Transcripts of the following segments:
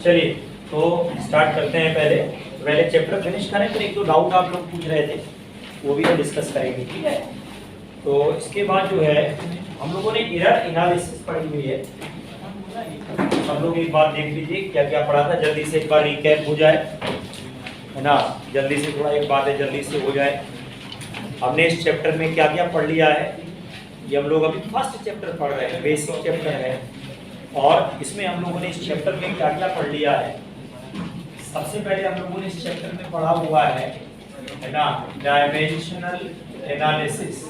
चलिए तो स्टार्ट करते हैं। पहले चैप्टर फिनिश करें, फिर एक दो डाउट आप लोग पूछ रहे थे वो भी हम डिस्कस करेंगे, ठीक है। तो इसके बाद जो है हम लोगों ने एरर एनालिसिस पढ़ी हुई है। हम लोग एक बार देख लीजिए क्या क्या पढ़ा था, जल्दी से एक बार रिकैप हो जाए, है ना। जल्दी से थोड़ा एक बात है, जल्दी से हो जाए। हमने इस चैप्टर में क्या क्या पढ़ लिया है, ये हम लोग अभी फर्स्ट चैप्टर पढ़ रहे हैं, बेसिक चैप्टर है। और इसमें हम लोगों ने इस चैप्टर में क्या क्या पढ़ लिया है। सबसे पहले हम लोगों ने इस चैप्टर में पढ़ा हुआ है ना, डायमेंशनल एनालिसिस।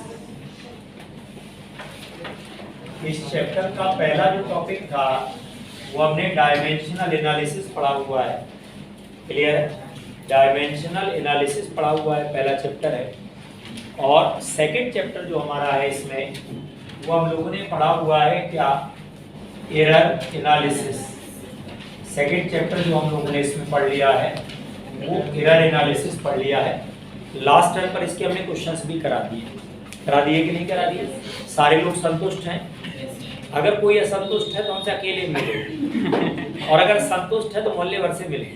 इस चैप्टर का पहला जो टॉपिक था वो हमने डायमेंशनल एनालिसिस पढ़ा हुआ है। क्लियर है, डायमेंशनल एनालिसिस पढ़ा हुआ है, पहला चैप्टर है। और सेकंड चैप्टर जो हमारा है इसमें वो हम लोगों ने पढ़ा हुआ है क्या, एरर एनालिसिस। सेकंड चैप्टर जो हम लोगों ने इसमें पढ़ लिया है वो एरर एनालिसिस पढ़ लिया है। लास्ट टाइम पर इसके हमने क्वेश्चंस भी करा दिए कि नहीं करा दिए। सारे लोग संतुष्ट हैं? अगर कोई असंतुष्ट है तो हमसे अकेले मिले, और अगर संतुष्ट है तो मोहल्ले भर से मिले।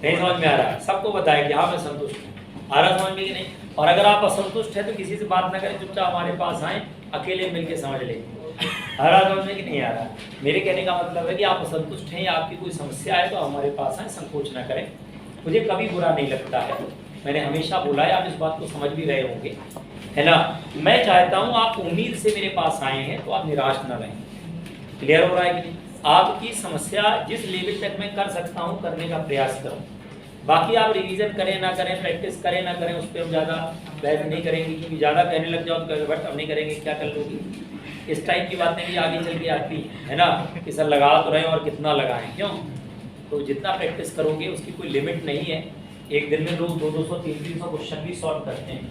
नहीं समझ में आ रहा है? सबको बताया कि हाँ मैं संतुष्ट हूँ, आ रहा समझ में कि नहीं। और अगर आप असंतुष्ट है तो किसी से बात ना करें, चुपचाप हमारे पास आए, अकेले मिलके समझ लेंगे। आ रहा समझ में कि नहीं आ रहा? मेरे कहने का मतलब है कि आप असंतुष्ट हैं या आपकी कोई समस्या है तो हमारे पास आए, संकोच ना करें। मुझे कभी बुरा नहीं लगता है, मैंने हमेशा बोला है, आप इस बात को समझ भी रहे होंगे, है ना। मैं चाहता हूँ आप उम्मीद से मेरे पास आए हैं तो आप निराश ना रहें। क्लियर हो रहा है कि नहीं? आपकी समस्या जिस लेवल तक मैं कर सकता हूँ करने का प्रयास करूँ। बाकी आप रिवीजन करें ना करें, प्रैक्टिस करें ना करें, उस पर हम ज़्यादा बहस नहीं करेंगे, क्योंकि ज़्यादा कहने लग जाओ तो बट हम नहीं करेंगे, क्या कर लोगी। इस टाइप की बातें भी आगे चल के आती है ना, कि सर लगा तो रहे और कितना लगाएं, क्यों। तो जितना प्रैक्टिस करोगे उसकी कोई लिमिट नहीं है। एक दिन में लोग 200 300 क्वेश्चन भी सॉल्व करते हैं,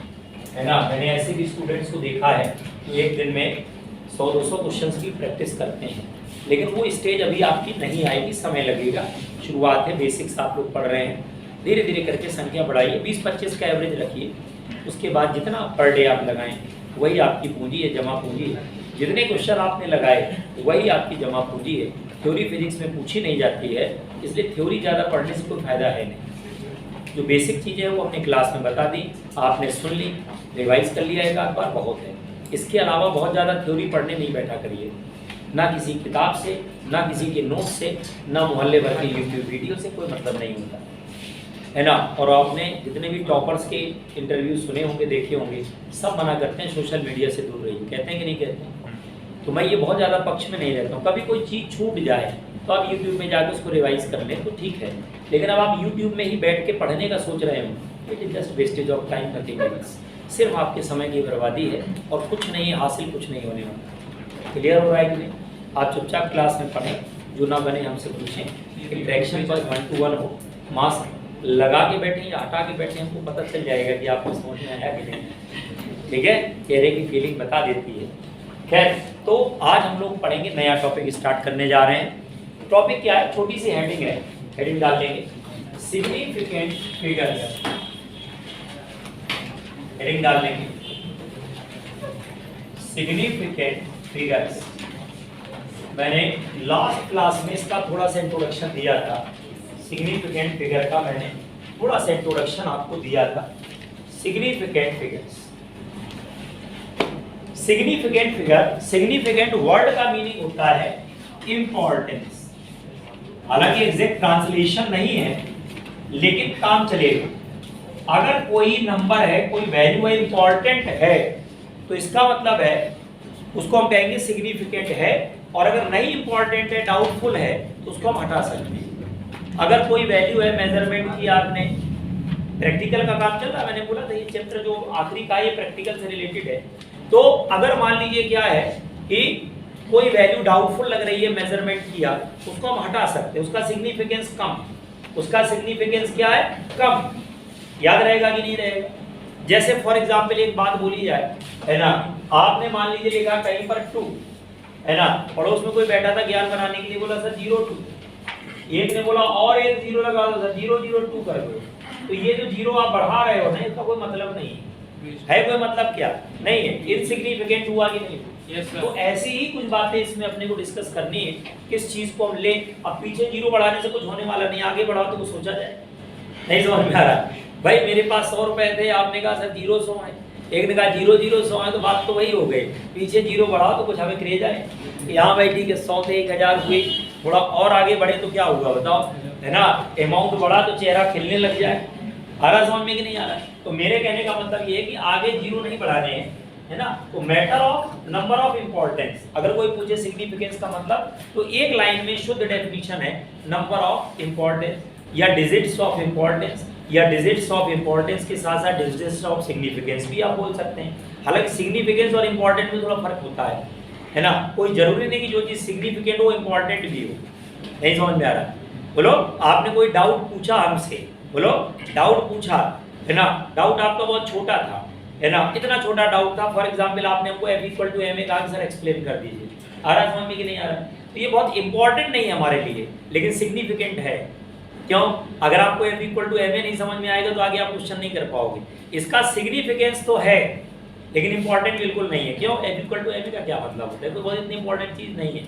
है ना। मैंने ऐसे भी स्टूडेंट्स को देखा है कि एक दिन में 100-200 क्वेश्चन की प्रैक्टिस करते हैं। लेकिन वो स्टेज अभी आपकी नहीं आएगी, समय लगेगा। शुरुआत है, बेसिक्स आप लोग पढ़ रहे हैं, धीरे धीरे करके संख्या बढ़ाइए। 20-25 का एवरेज रखिए, उसके बाद जितना पर डे आप लगाएं वही आपकी पूंजी है, जमा पूंजी है। जितने क्वेश्चन आपने लगाए वही आपकी जमा पूंजी है। थ्योरी फिजिक्स में पूछी नहीं जाती है, इसलिए थ्योरी ज़्यादा पढ़ने से कोई फायदा है नहीं। जो बेसिक चीज़ें हैं वो अपने क्लास में बता दी, आपने सुन ली, रिवाइज कर लिया एक आध बार, बहुत है। इसके अलावा बहुत ज़्यादा थ्योरी पढ़ने नहीं बैठा करिए, ना किसी किताब से, ना किसी के नोट से, ना मोहल्ले भर के यूट्यूब वीडियो से, कोई मतलब नहीं होता, है ना। और आपने जितने भी टॉपर्स के इंटरव्यू सुने होंगे, देखे होंगे, सब मना करते हैं सोशल मीडिया से दूर रहिए, कहते हैं कि नहीं कहते हैं। तो मैं ये बहुत ज़्यादा पक्ष में नहीं रहता हूँ। कभी कोई चीज़ छूट जाए तो आप यूट्यूब में जाकर उसको रिवाइज कर लें तो ठीक है, लेकिन अब आप यूट्यूब में ही बैठ के पढ़ने का सोच रहे हो, it is just wastage of time, nothing else. सिर्फ आपके समय की बर्बादी है और कुछ नहीं हासिल, कुछ नहीं होने वाला। क्लियर हो रहा है कि नहीं? आप चुपचाप क्लास में पढ़ें, जो ना बने हमसे पूछें। इंटरेक्शन पर 1 to 1 हो, मास्क लगा के बैठें या हटा के बैठें, हमको पता चल जाएगा कि आपको समझ में आया कि नहीं। ठीक है, चेहरे की फीलिंग बता देती है। खैर, तो आज हम लोग पढ़ेंगे, नया टॉपिक स्टार्ट करने जा रहे हैं। टॉपिक क्या है, छोटी सी हेडिंग है, हेडिंग डाल देंगे सिग्निफिकेंट फिगर्स। हेडिंग डाल देंगे सिग्निफिकेंट फिगर्स। मैंने लास्ट क्लास में इसका थोड़ा सा इंट्रोडक्शन दिया था, सिग्निफिकेंट फिगर का मैंने थोड़ा सा इंट्रोडक्शन आपको दिया था। Significant figures, significant figure, significant word का मीनिंग होता है इंपॉर्टेंस। हालांकि एग्जैक्ट ट्रांसलेशन नहीं है, लेकिन काम चलेगा। अगर कोई नंबर है, कोई वैल्यू है, इंपॉर्टेंट है, तो इसका मतलब है उसको हम कहेंगे सिग्निफिकेंट है। और अगर नहीं इंपॉर्टेंट है, डाउटफुल है, तो उसको हम हटा सकते हैं। अगर कोई वैल्यू है, मेजरमेंट की आपने, प्रैक्टिकल का काम चल रहा है, मैंने बोला था ये चैप्टर जो आखिरी का ये प्रैक्टिकल से रिलेटेड है। तो अगर मान लीजिए क्या है कि कोई वैल्यू डाउटफुल लग रही है, मेजरमेंट किया, उसको हम हटा सकते हैं, उसका सिग्निफिकेंस कम, उसका सिग्निफिकेंस क्या है, कम। याद रहेगा कि नहीं रहेगा? जैसे फॉर एग्जांपल एक बात बोली जाए, है ना, आपने मान लीजिए लिखा कहीं पर 2, है ना, पड़ोस में कोई बैठा था ज्ञान बनाने के लिए, बोला सर 0 2, एक ने बोला और एक 0 लगा दो सर, 0 0 2 कर दो। तो ये जो 0 आप बढ़ा रहे हो ना, इसका कोई मतलब नहीं है। कोई मतलब क्या नहीं है, इनसिग्निफिकेंट हुआ कि नहीं? Yes, sir. तो ऐसी ही कुछ बातें इसमें अपने को डिस्कस करनी है, किस चीज को हम ले। अब पीछे जीरो बढ़ाने से कुछ होने वाला नहीं, आगे बढ़ाओ तो कुछ सोचा जाए। नहीं समझ में आ रहा भाई, मेरे पास 100 रुपए थे, आपने कहा सर 0 100 है, एक ने कहा 0 0 100 है, तो बात तो वही हो गई, पीछे जीरो बढ़ाओ तो कुछ हमें क्रेज आए। यहाँ भाई ठीक है 100 से 1000 हुई, थोड़ा और आगे बढ़े तो क्या होगा बताओ, है ना, अमाउंट बढ़ा तो चेहरा खिलने लग जाए। आ रहा समझ में कि नहीं आ रहा? तो मेरे कहने का मतलब ये है कि आगे जीरो नहीं बढ़ाने हैं, है ना। तो matter of number of importance, अगर कोई पूछे सिग्निफिकेंस का मतलब, तो एक लाइन में शुद्ध डेफिनेशन है नंबर ऑफ इंपॉर्टेंस या डिजिट्स ऑफ इंपॉर्टेंस, या डिजिट्स ऑफ इंपॉर्टेंस के साथ साथ डिजिट्स ऑफ सिग्निफिकेंस भी आप बोल सकते हैं। हालांकि सिग्निफिकेंस और इंपॉर्टेंट में थोड़ा फर्क होता है ना। कोई जरूरी नहीं कि जो चीज सिग्निफिकेंट हो इंपॉर्टेंट भी हो। नहीं समझ में आ रहा? बोलो, आपने कोई डाउट पूछा हमसे, बोलो डाउट पूछा, है ना, डाउट आपका बहुत छोटा था, है ना, इतना छोटा डाउट था, फॉर एग्जांपल आपने हमको F = ma का आंसर एक्सप्लेन कर दीजिए, आ रहा समझ में कि नहीं आ रहा? तो ये बहुत इंपॉर्टेंट नहीं है हमारे लिए, लेकिन सिग्निफिकेंट है। क्यों? अगर आपको F = ma नहीं समझ में आएगा तो आगे आप क्वेश्चन नहीं कर पाओगे। इसका सिग्निफिकेंस तो है लेकिन इंपॉर्टेंट बिल्कुल नहीं है। क्यों? F = ma का क्या मतलब होता है? तो बहुत इतनी इंपॉर्टेंट चीज नहीं है,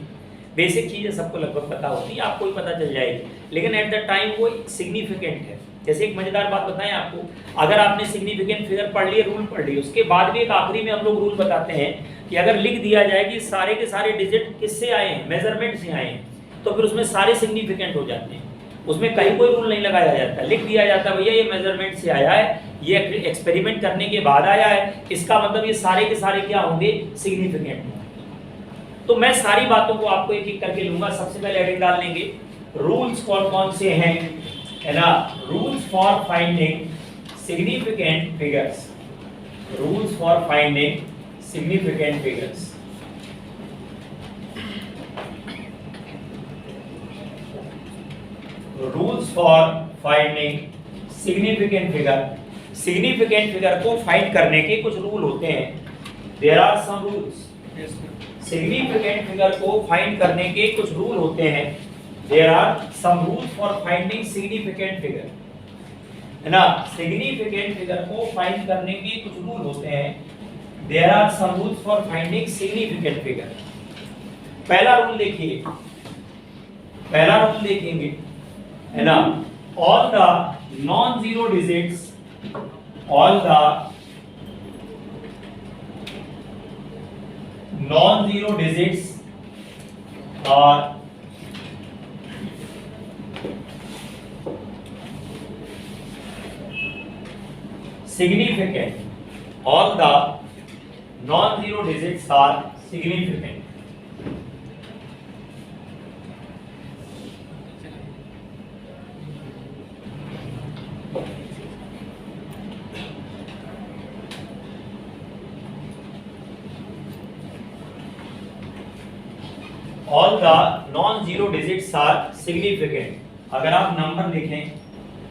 बेसिक चीजें सबको लगभग पता होती है, आपको ही पता चल जाएगी, लेकिन एट द टाइम वो सिग्निफिकेंट है। जैसे एक मजेदार बात बताएं आपको, अगर आपने सिग्निफिकेंट फिगर पढ़ लिए, रूल पढ़ लिए, उसके बाद भी एक आखिरी में हम लोग रूल बताते हैं कि अगर लिख दिया जाए कि सारे के सारे डिजिट किससे आए हैं, मेजरमेंट से आए हैं, तो फिर उसमें सारे सिग्निफिकेंट हो जाते हैं। उसमें कहीं कोई रूल नहीं लगाया जाता, लिख दिया जाता भैया ये मेजरमेंट से आया है, ये एक्सपेरिमेंट करने के बाद आया है, इसका मतलब ये सारे के सारे क्या होंगे, सिग्निफिकेंट होंगे। तो मैं सारी बातों को आपको एक एक करके लूंगा। सबसे पहले हेडिंग डाल लेंगे, रूल्स कौन कौन से हैं, है ना, rules for finding significant figures, rules for finding significant figures. Rules for finding significant figure, significant figure को फाइंड करने के कुछ रूल होते हैं। There are some rules, significant figure को फाइंड करने के कुछ रूल होते हैं। There are some rules for finding significant figure, है ना, सिग्निफिकेंट फिगर को फाइंड करने के कुछ रूल होते हैं। There are some rules for finding significant figure. पहला रूल देखिए, पहला रूल देखेंगे, है ना, all the non-zero digits, all the non-zero digits are significant, all the non-zero digits are significant. All the non-zero digits are significant. अगर आप number लिखें,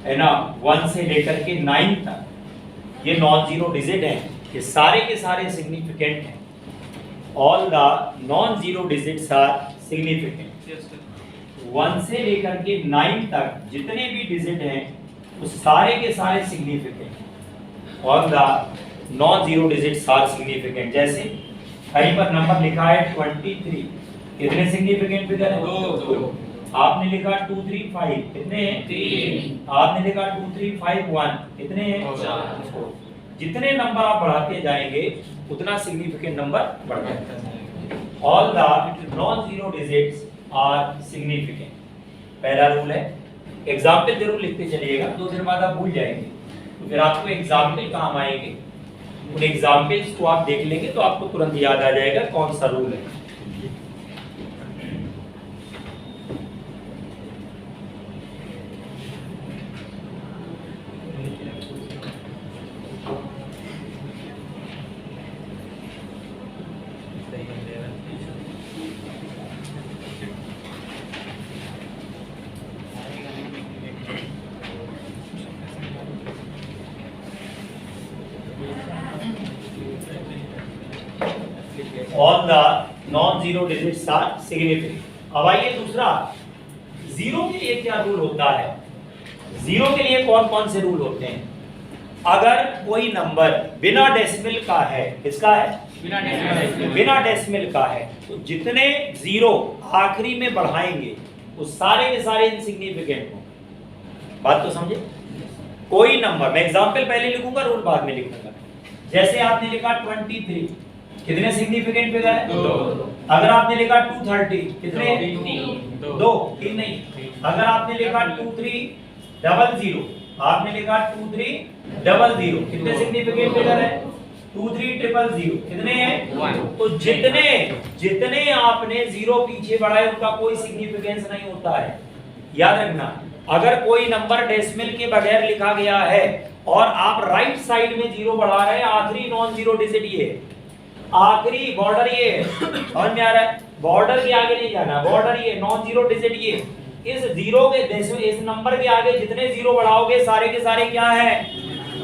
है ना, 1 से लेकर के 9 तक, ये नॉन जीरो डिजिट हैं, ये सारे के सारे सिग्निफिकेंट हैं। All the non-zero digits are significant. 1 से लेकर के 9 तक जितने भी डिजिट हैं वो सारे के सारे significant. All the non-zero digits are significant. जैसे कहीं पर नंबर लिखा है 23, कितने सिग्निफिकेंट फिगर है? 2। आपने लिखा 2 3 5, कितने हैं? 3। आपने लिखा 2 3 5 1, कितने हैं? 4। जितने नंबर आप बढ़ाते जाएंगे उतना सिग्निफिकेंट नंबर बढ़ता है। All the non zero digits are significant, पहला रूल है। एग्जाम्पल जरूर लिखते चलिएगा, 2 दिन बाद आप भूल जाएंगे, तो फिर आपको एग्जाम्पल काम आएंगे, उन एग्जाम्पल्स को आप देख लेंगे तो आपको तुरंत याद आ जाएगा कौन सा रूल है। All the non-zero digits are significant. अब आइए दूसरा, जीरो के लिए क्या रूल होता है? जीरो के लिए कौन कौन से रूल होते हैं? अगर कोई नंबर बिना डेसिमल का है, किसका है? बिना डेसिमल का है, तो जितने जीरो आखिरी में बढ़ाएंगे वो सारे के सारे इनसिग्निफिकेंट होंगे। बात तो समझे? कोई नंबर, मैं एग्जांपल पहले लिखूंगा, रूल बाद में लिखूंगा। जैसे आपने लिखा 23, कितने सिग्निफिकेंट फिगर है? 2। अगर आपने लिखा 230, कितने? 2, 3 नहीं। अगर आपने लिखा 2300, आपने लिखा 2300, कितने सिग्निफिकेंट फिगर है? 23000, कितने हैं? तो जितने आपने जीरो पीछे बढ़ाए उनका कोई सिग्निफिकेंस नहीं होता है। याद रखना, अगर कोई नंबर डेसिमल के बगैर लिखा गया है और आप राइट साइड में जीरो बढ़ा रहे हैं, आखिरी नॉन जीरो डिजिट ये, आखिरी बॉर्डर ये, समझ में आ रहा है? बॉर्डर के आगे नहीं जाना, बॉर्डर ये, नॉन जीरो डिजिट ये, इस जीरो के इस नंबर के आगे जितने जीरो बढ़ाओगे सारे के सारे क्या है?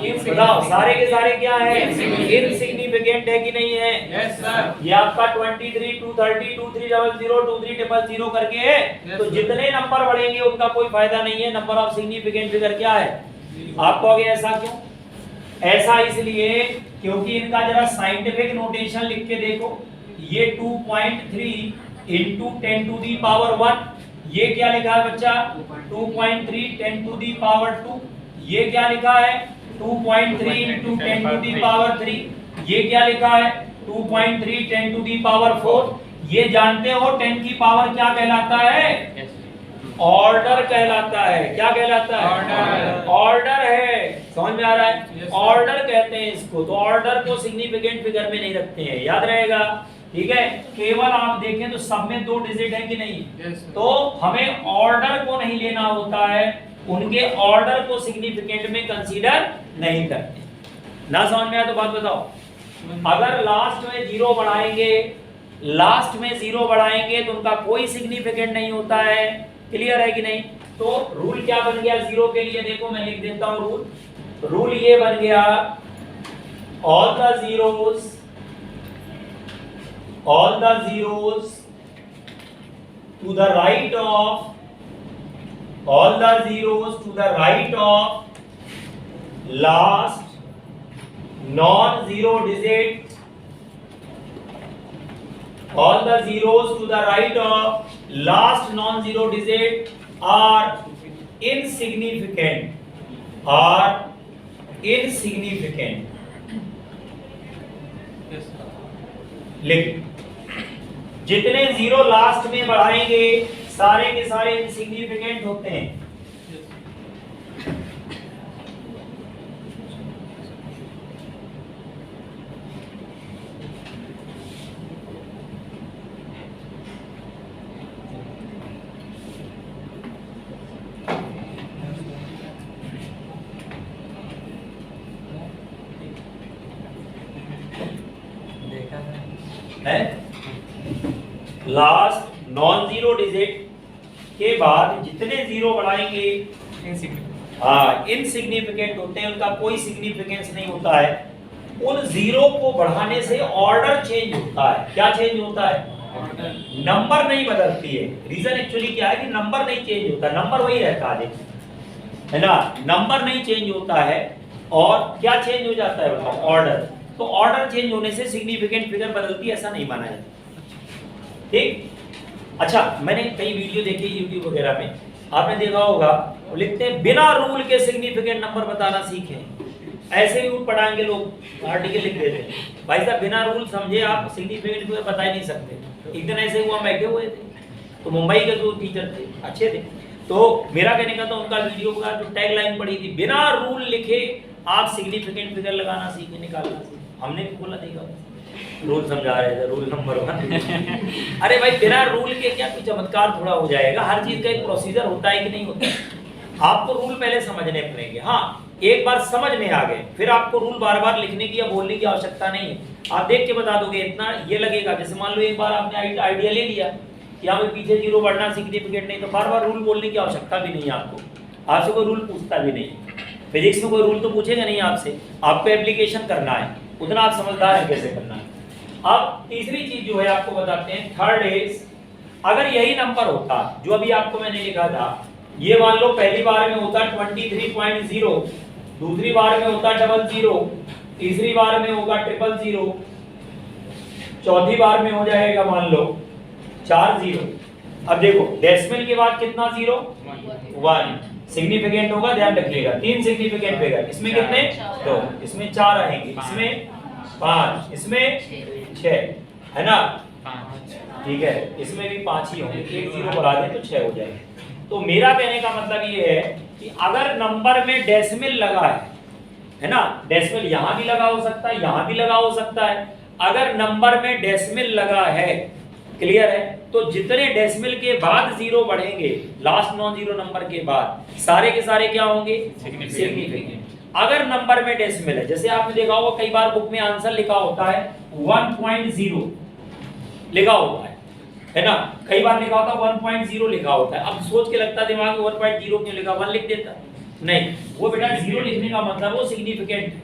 बताओ, सारे के सारे क्या है? इनसिग्निफिकेंट है कि नहीं है? Yes sir. ये आपका 23, 230, 2300, 23000 करके है। तो जितने नंबर बढ़ेंगे उनका कोई फायदा नहीं है। नंबर ऑफ सिग्निफिकेंट फिगर क्या है? आप कहोगे ऐसा क्यों? ऐसा इसलिए क्योंकि इनका जरा साइंटिफिक नोटेशन लिख के देखो। ये 2.3 इंटू 10 टू दी पावर 1, ये क्या लिखा है बच्चा? 2.3 10 टू दी पावर 2। ये क्या लिखा है? 2.3 इंटू 10 टू दी पावर 3। ये क्या लिखा है? 2.3 10 टू दी पावर 4। ये जानते हो 10 की पावर क्या कहलाता है? ऑर्डर कहलाता है। क्या कहलाता है? ऑर्डर। ऑर्डर है। समझ में आ रहा है? Yes, ऑर्डर कहते हैं इसको। तो ऑर्डर को सिग्निफिकेंट फिगर में नहीं रखते हैं, याद रहेगा। ठीक है, केवल आप देखें तो सब में 2 डिजिट है कि नहीं? Yes, तो हमें ऑर्डर को नहीं लेना होता है, उनके ऑर्डर को सिग्निफिकेंट में कंसीडर नहीं करते। ना समझ में आया तो बात बताओ। अगर लास्ट में जीरो बढ़ाएंगे, लास्ट में जीरो बढ़ाएंगे तो उनका कोई सिग्निफिकेंट नहीं होता है। क्लियर है कि नहीं? तो रूल क्या बन गया जीरो के लिए? देखो मैं लिख देता हूं रूल। रूल ये बन गया, all the zeros to the right of, all the zeros to the right of last non-zero digit, all the zeros to the right of last non-zero digit are insignificant, Yes, sir. लिख, जितने zero last में बढ़ाएंगे सारे के सारे insignificant होते हैं। है लास्ट नॉन जीरो डिजिट के बाद जितने जीरो बढ़ाएंगे इनसिग्निफिकेंट होते हैं, उनका कोई सिग्निफिकेंस नहीं होता है। उन जीरो को बढ़ाने से ऑर्डर चेंज होता है। क्या चेंज होता है? नंबर नहीं बदलती है। रीजन एक्चुअली क्या है कि नंबर नहीं चेंज होता, नंबर वही रहता है ना, नंबर नहीं चेंज होता है। और क्या चेंज हो जाता है बताओ? ऑर्डर। तो ऑर्डर चेंज होने से सिग्निफिकेंट फिगर बदलती है, ऐसा नहीं माना जाता। ठीक, अच्छा, मैंने कई वीडियो देखे YouTube वगैरह में, आपने देखा होगा वो लिखते हैं बिना रूल के सिग्निफिकेंट नंबर बताना सीखें। ऐसे ही रूल पढ़ाएंगे लोग, आर्टिकल लिख देते हैं। भाई साहब बिना रूल समझे आप सिग्निफिकेंट फिगर बता ही नहीं सकते। एक दिन ऐसे हुआ, बैठे हुए थे तो मुंबई के जो टीचर थे अच्छे थे, तो मेरा कहने का तो उनका वीडियो का जो टैग लाइन पड़ी थी, बिना रूल लिखे आप सिग्निफिकेंट फिगर लगाना सीखे, निकालना सीखे। हमने भी बोला देखा, रूल समझा रहे थे, रूल नंबर 1। अरे भाई बिना रूल के क्या कोई चमत्कार थोड़ा हो जाएगा? हर चीज का एक प्रोसीजर होता है कि नहीं होता है? आपको रूल पहले समझने पड़ेंगे। हाँ, एक बार समझ में आ गए फिर आपको रूल बार बार लिखने की या बोलने की आवश्यकता नहीं है। आप देख के बता दोगे, इतना ये लगेगा। जैसे मान लो एक बार आपने आइडिया ले लिया कि हमें पीछे जीरो बढ़ना सिग्निफिकेंट नहीं, तो बार बार रूल बोलने की आवश्यकता भी नहीं है आपको। आपसे कोई रूल पूछता भी नहीं। फिजिक्स में कोई रूल तो पूछेगा नहीं आपसे, आपको एप्लीकेशन करना है, उतना आप समझदार हैं कैसे करना है। अब तीसरी चीज जो है आपको बताते हैं, थर्ड इज, अगर यही नंबर होता जो अभी आपको मैंने लिखा था, ये मान लो पहली बार में होता 23.0 दूसरी बार में होता 00, तीसरी बार में होगा 000, चौथी बार में हो जाएगा मान लो 40। अब देखो डेसिमल के बाद कितना जीरो, 1 सिग्निफिकेंट होगा, ध्यान रखिएगा 3 सिग्निफिकेंट होगा, इसमें कितने 2, इसमें 4 आएंगे, इसमें 5, इसमें 6 है ना, ठीक है, इसमें भी 5 ही होंगे, एक जीरो बढ़ा दें तो 6 हो जाएंगे। तो मेरा कहने का मतलब ये है कि अगर नंबर में डेसिमल लगा है ना, डेसिमल यहां भी लगा हो सकता है, यहां भी लगा हो सकता है, अगर नंबर में डेसिमल लगा है, क्लियर है, तो जितने डेसिमल के बाद जीरो बढ़ेंगे लास्ट नॉन जीरो नंबर के बाद, सारे के सारे क्या होंगे, सिग्निफिकेंट। अगर नंबर में डेसिमल है, जैसे आपने देखा होगा कई बार बुक में आंसर लिखा होता है 1.0 लिखा होता है ना, कई बार लिखा होता है 1.0 लिखा होता है। अब सोच के लगता है दिमाग में 1.0 क्यों लिखा, 1 लिख देता, नहीं, वो बेटा 0 लिखने का मतलब वो सिग्निफिकेंट है।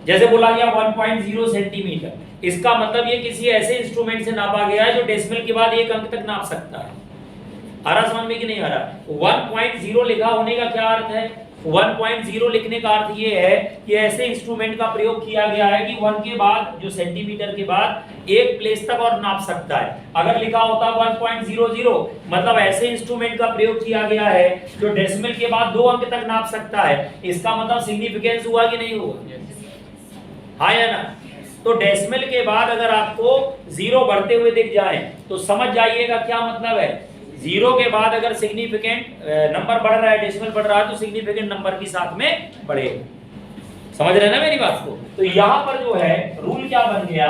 जैसे बोला गया 1.0 सेंटीमीटर, इसका मतलब ये किसी ऐसे इंस्ट्रूमेंट से नापा गया है जो डेसिमल के बाद 1 अंक तक नाप सकता है। आ रहा समझ में कि नहीं आ रहा? 1.0 लिखा होने का क्या अर्थ है? 1.0 लिखने का अर्थ ये है कि ऐसे इंस्ट्रूमेंट का प्रयोग किया गया है कि 1 के बाद जो सेंटीमीटर के बाद 1 प्लेस तक और नाप सकता है। अगर लिखा होता 1.00 मतलब ऐसे इंस्ट्रूमेंट का प्रयोग किया गया है जो डेसिमल के बाद 2 अंक तक नाप सकता है। इसका मतलब सिग्निफिकेंस हुआ कि नहीं हुआ? हाँ या ना? तो डेसिमल के बाद अगर आपको 0 बढ़ते हुए दिख जाए तो समझ जाइएगा क्या मतलब है। 0 के बाद अगर सिग्निफिकेंट नंबर बढ़ रहा है, डेसिमल बढ़ रहा है, तो सिग्निफिकेंट नंबर भी साथ में बढ़ेगा। समझ रहे ना मेरी बात को? तो यहां पर जो है रूल क्या बन गया,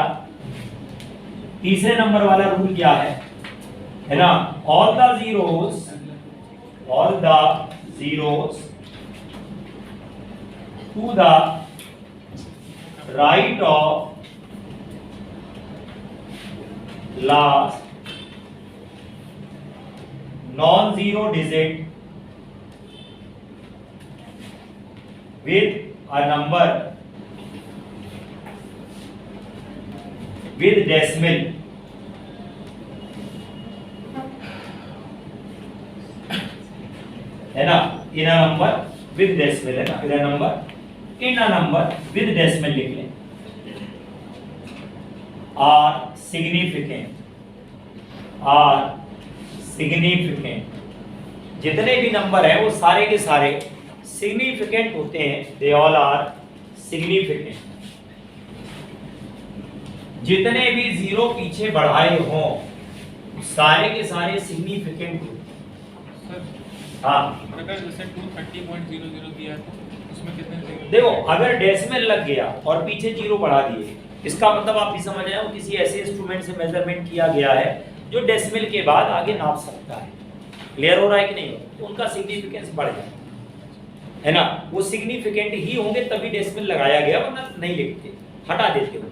तीसरे नंबर वाला रूल क्या है ना, all the zeros to the right of last non-zero digit with a number with decimal है ना, in a number with decimal है ना, in a number with decimal लिख लें, are significant जितने भी नंबर है वो सारे के सारे सिग्निफिकेंट होते हैं, दे ऑल आर सिग्निफिकेंट। जितने भी जीरो पीछे बढ़ाए हों सारे के सारे सिग्निफिकेंट होते हैं। हाँ, अगर जैसे 230.00 दिया है तो उसमें कितने, देखो अगर डेसिमल लग गया और पीछे जीरो बढ़ा दिए, इसका मतलब आप भी समझ आए किसी ऐसे इंस्ट्रूमेंट से मेजरमेंट किया गया है जो डेसिमल के बाद आगे नाप सकता है। क्लियर हो रहा है कि नहीं? तो उनका सिग्निफिकेंस बढ़ जाता है ना, वो सिग्निफिकेंट ही होंगे तभी डेसिमल लगाया गया, वरना नहीं लिखते, हटा देते हो।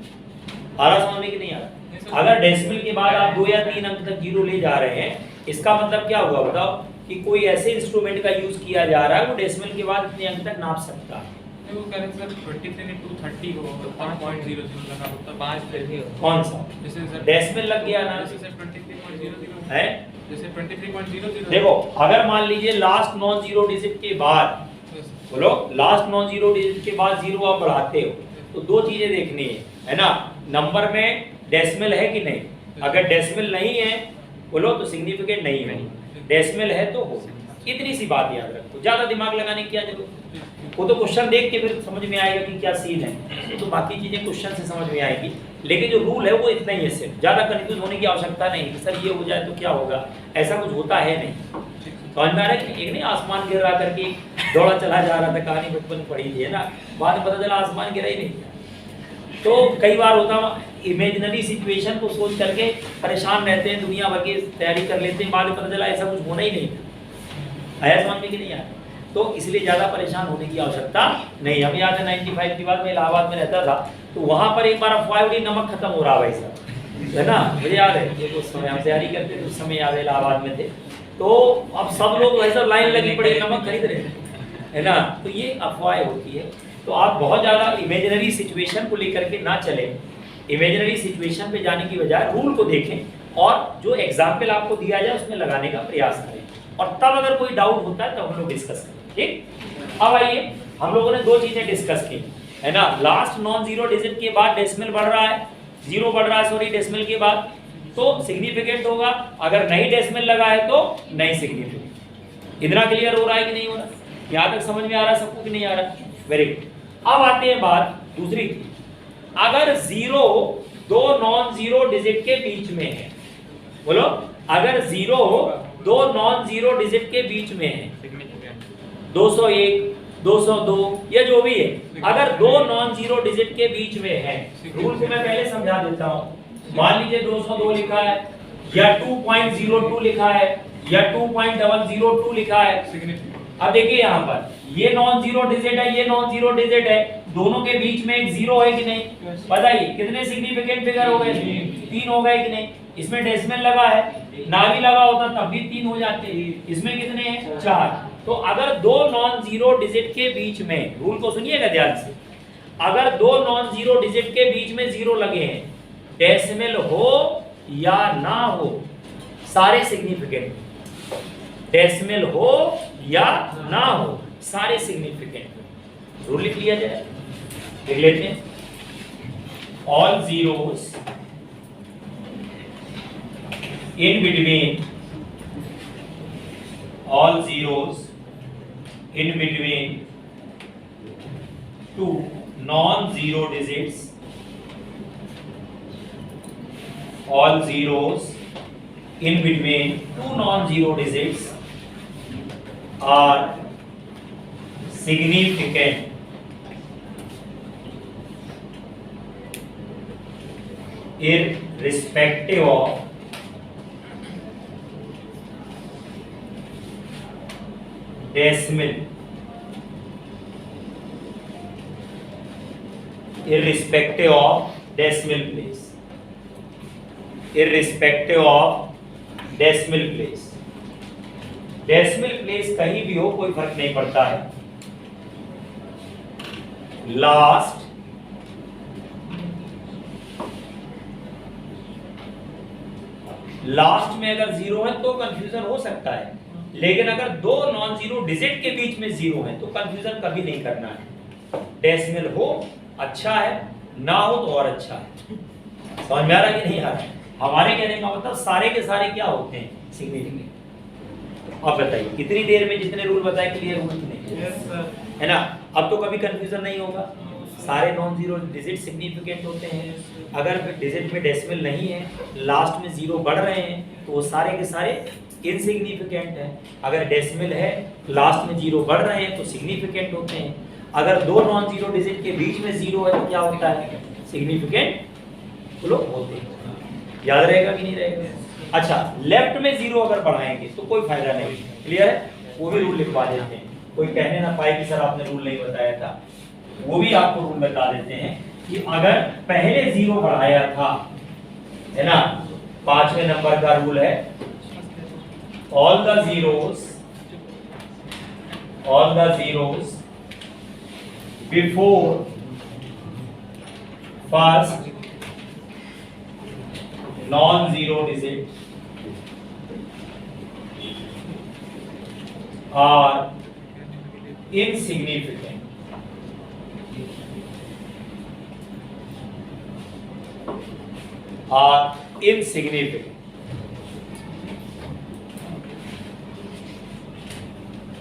आ रहा समझ में कि नहीं आ रहा? अगर डेसिमल के बाद आप 2 या 3 अंक तक जीरो ले जा रहे हैं, इसका मतलब क्या हुआ बताओ, कि कोई ऐसे इंस्ट्रूमेंट का यूज किया जा रहा है वो डेसिमल के बाद इतने अंक तक नाप सकता है। वो कह रहे सर 23 ने 230 को 5.00 लगा होता 5 पे ही कौन सा? जैसे सर डेसिमल लग गया ना, जैसे 23.00 है, जैसे 23.00 देखो अगर मान लीजिए लास्ट नॉन जीरो डिजिट के बाद, बोलो लास्ट नॉन जीरो डिजिट के बाद जीरो आप बढ़ाते हो तो दो चीजें देखनी है ना, नंबर में डेसिमल है कि नहीं। अगर डेसिमल नहीं है बोलो तो सिग्निफिकेंट नहीं है, डेसिमल है तो हो। इतनी सी बात याद रखो, ज्यादा दिमाग लगाने की क्या जरूरत है। वो तो क्वेश्चन देख के फिर समझ में आएगा कि क्या सीन है, तो बाकी चीजें क्वेश्चन से समझ में आएगी, लेकिन जो रूल है वो इतना ही है सिर्फ, ज्यादा कंफ्यूज होने की आवश्यकता नहीं कि सर ये हो जाए तो क्या होगा, ऐसा कुछ होता है नहीं। समझ में आ रहा है? एक नहीं आसमान गिर रहा करके दौड़ा चला जा रहा था, कहानी बचपन पढ़ी थी है ना, बाद में पता चला आसमान गिरा ही नहीं। तो कई बार होता इमेजिनरी सिचुएशन को सोच करके परेशान रहते हैं, दुनिया भर की तैयारी कर लेते हैं, बाद में पता चला ऐसा कुछ होना ही नहीं, आया समझ में कि नहीं आया। तो इसलिए ज़्यादा परेशान होने की आवश्यकता नहीं। हमें याद है 95 के बाद मैं इलाहाबाद में रहता था, तो वहाँ पर एक बार अफवाह उड़ी नमक खत्म हो रहा भाई साहब, है ना, मुझे याद है, ये उस समय हम तैयारी करते थे, उस समय याद है इलाहाबाद में थे, तो अब सब लोग वैसा लाइन लगी पड़ी नमक खरीद रहे है ना, तो ये अफवाह होती है। तो आप बहुत ज़्यादा इमेजिनरी सिचुएशन को लेकर के ना चलें, इमेजिनरी सिचुएशन पे जाने की बजाय रूल को देखें और जो एग्जाम्पल आपको दिया जाए उसमें लगाने का प्रयास करें, और तब अगर कोई डाउट होता है तो हम लोग डिस्कस करें। ठीक, अब आइए हम लोगों ने दो चीजें डिस्कस की है ना, लास्ट नॉन जीरो डिजिट के बाद डेसिमल बढ़ रहा है, जीरो बढ़ रहा है सॉरी डेसिमल के बाद, तो सिग्निफिकेंट होगा, अगर नहीं डेसिमल लगा है तो नहीं सिग्निफिकेंट। इतना क्लियर हो रहा है कि नहीं हो रहा? यहाँ तक समझ में आ रहा है सबको कि नहीं आ रहा? Very good. अब आते हैं बात दूसरी, अगर जीरो दो नॉन जीरो डिजिट के बीच में है, बोलो अगर जीरो दो नॉन जीरो डिजिट के बीच में है, 201 202 या जो भी है, अगर दो नॉन जीरो डिजिट के बीच में है, रूल को मैं पहले समझा देता हूं। मान लीजिए 202 लिखा है या 2.02 लिखा है या 2.002 लिखा है। अब देखिए यहाँ पर ये नॉन जीरो डिजिट है, ये नॉन जीरो डिजिट है, दोनों के बीच में एक जीरो है कि नहीं? बताइए कितने सिग्निफिकेंट फिगर हो गए? 3 हो गए कि नहीं? इसमें डेसिमल लगा है, ना भी लगा होता तब भी 3 हो जाते, इसमें कितने हैं? 4। तो अगर दो नॉन जीरो डिजिट के बीच में, रूल को सुनिएगा ध्यान से, अगर दो नॉन जीरो डिजिट के बीच में जीरो लगे हैं, डेसिमल हो या ना हो, सारे सिग्निफिकेंट, डेसिमल हो या ना हो, सारे सिग्निफिकेंट। रूल लिख लिया जाए, लिख लेते हैं, all zeros in between, all zeros in between two non-zero digits, all zeros in between two non-zero digits are significant irrespective of decimal, irrespective of decimal place, irrespective of decimal place। Decimal place कहीं भी हो कोई फर्क नहीं पड़ता है। Last में अगर जीरो है तो कंफ्यूजन हो सकता है, लेकिन अगर दो नॉन जीरो डिजिट के बीच में जीरो है तो कंफ्यूजन कभी नहीं करना है। डेसिमल हो अच्छा है, ना हो तो और अच्छा है। समझ में आ रहा कि नहीं आ रहा? हमारे कहने का मतलब सारे के सारे क्या होते हैं? सिग्निफिकेंट। अब बताइए इतनी देर में जितने रूल बताए क्लियर हुए कि नहीं? है ना? अब तो कभी कंफ्यूजन नहीं होगा, सारे नॉन जीरो डिजिट सिग्निफिकेंट होते हैं। अगर डिजिट में डेसिमल नहीं है, लास्ट में जीरो बढ़ रहे हैं, तो वो सारे के सारे इनसिग्निफिकेंट है। अगर डेसिमल है, लास्ट में जीरो बढ़ रहे हैं तो सिग्निफिकेंट होते हैं। अगर दो नॉन जीरो डिजिट के बीच में जीरो है तो क्या होता है? सिग्निफिकेंट लोग होते हैं। याद रहेगा कि नहीं रहेगा? अच्छा, लेफ्ट में जीरो अगर बढ़ाएंगे तो कोई फायदा नहीं। क्लियर है? वो भी रूल लिखवा देते हैं, कोई कहने ना पाए कि सर आपने रूल नहीं बताया था। वो भी आपको रूल बता देते हैं कि अगर पहले जीरो बढ़ाया था, है ना, 5वें नंबर का रूल है, all the zeros before first non-zero digit are insignificant,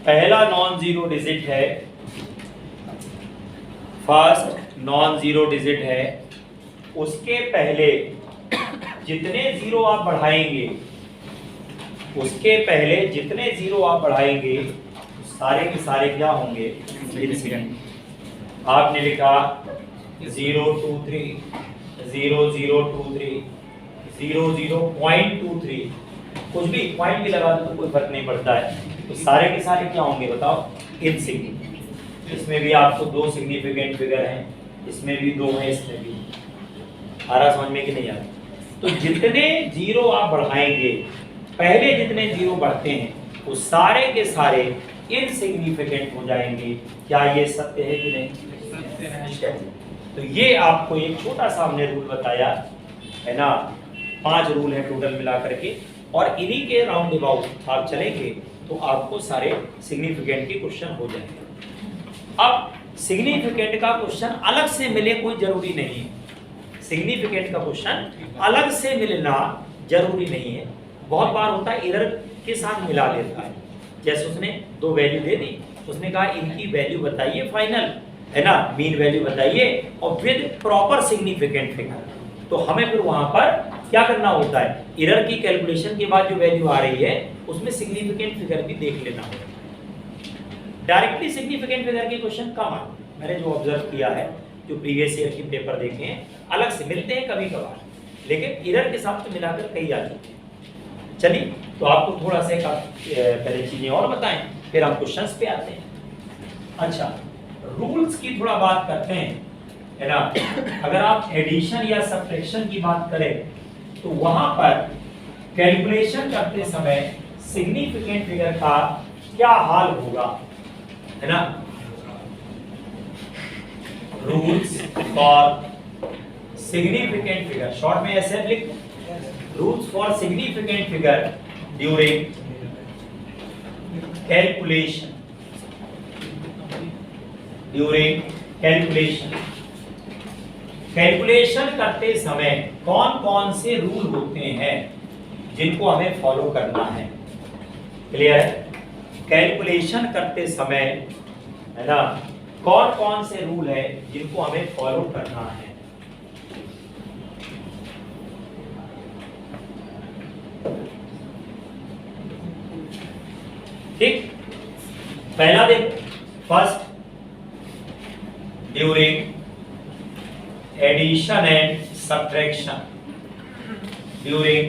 पहला नॉन जीरो डिजिट है, फर्स्ट नॉन जीरो डिजिट है, उसके पहले जितने जीरो आप बढ़ाएंगे, उसके पहले जितने जीरो आप बढ़ाएंगे सारे के सारे क्या होंगे? आपने लिखा 023 0023 00.23, कुछ भी पॉइंट भी लगा दो तो कोई फर्क नहीं पड़ता है। तो सारे के सारे क्या होंगे बताओ? इनसिग्निफिकेंट। इसमें भी आपको दो सिग्निफिकेंट फिगर हैं, इसमें भी दो हैं, इसमें भी। आ रहा समझ में कि नहीं आ रहा? तो जितने जीरो आप बढ़ाएंगे, पहले जितने जीरो बढ़ते हैं वो सारे के सारे इनसिग्निफिकेंट हो जाएंगे। क्या ये सत्य है कि नहीं? तो ये आपको एक छोटा सा हमने रूल बताया है ना, 5 रूल है टोटल मिला करके, और इन्हीं के राउंड अबाउट आप चलेंगे तो आपको सारे सिग्निफिकेंट के क्वेश्चन हो जाएंगे। अब सिग्निफिकेंट का क्वेश्चन अलग से मिले कोई जरूरी नहीं है, सिग्निफिकेंट का क्वेश्चन अलग से मिलना जरूरी नहीं है। बहुत बार होता है एरर के साथ मिला लेता है, जैसे उसने दो वैल्यू दे दी, उसने कहा इनकी वैल्यू बताइए फाइनल, है ना, मीन वैल्यू बताइए और विद प्रॉपर सिग्निफिकेंट फिगर। तो हमें फिर वहां पर क्या करना होता है, एरर की कैलकुलेशन के बाद जो वैल्यू आ रही है उसमें सिग्निफिकेंट फिगर भी देख लेना होगा। डायरेक्टली सिग्निफिकेंट फिगर के क्वेश्चन कम आए, मैंने जो ऑब्जर्व किया है, जो प्रीवियस ईयर के पेपर देखे हैं, अलग से मिलते हैं कभी कभार, लेकिन एरर के साथ तो मिलाकर कई आ जाते हैं। चलिए, तो आपको थोड़ा सा पहले चीजें और बताएं, फिर हम क्वेश्चंस पे आते हैं। अच्छा, रूल्स की थोड़ा बात करते हैं, है ना। अगर आप एडिशन या सब्ट्रैक्शन की बात करें तो वहां पर कैलकुलेशन करते समय सिग्निफिकेंट फिगर का क्या हाल होगा, है ना। Rules for significant figure, short में ऐसे लिख, rules for significant figure during calculation, during calculation. Calculation करते समय कौन कौन से रूल होते हैं जिनको हमें फॉलो करना है, क्लियर है। कैलकुलेशन करते समय, है ना, कौन कौन से रूल है जिनको हमें फॉलो करना है। ठीक, पहला देखो, first during addition and subtraction, during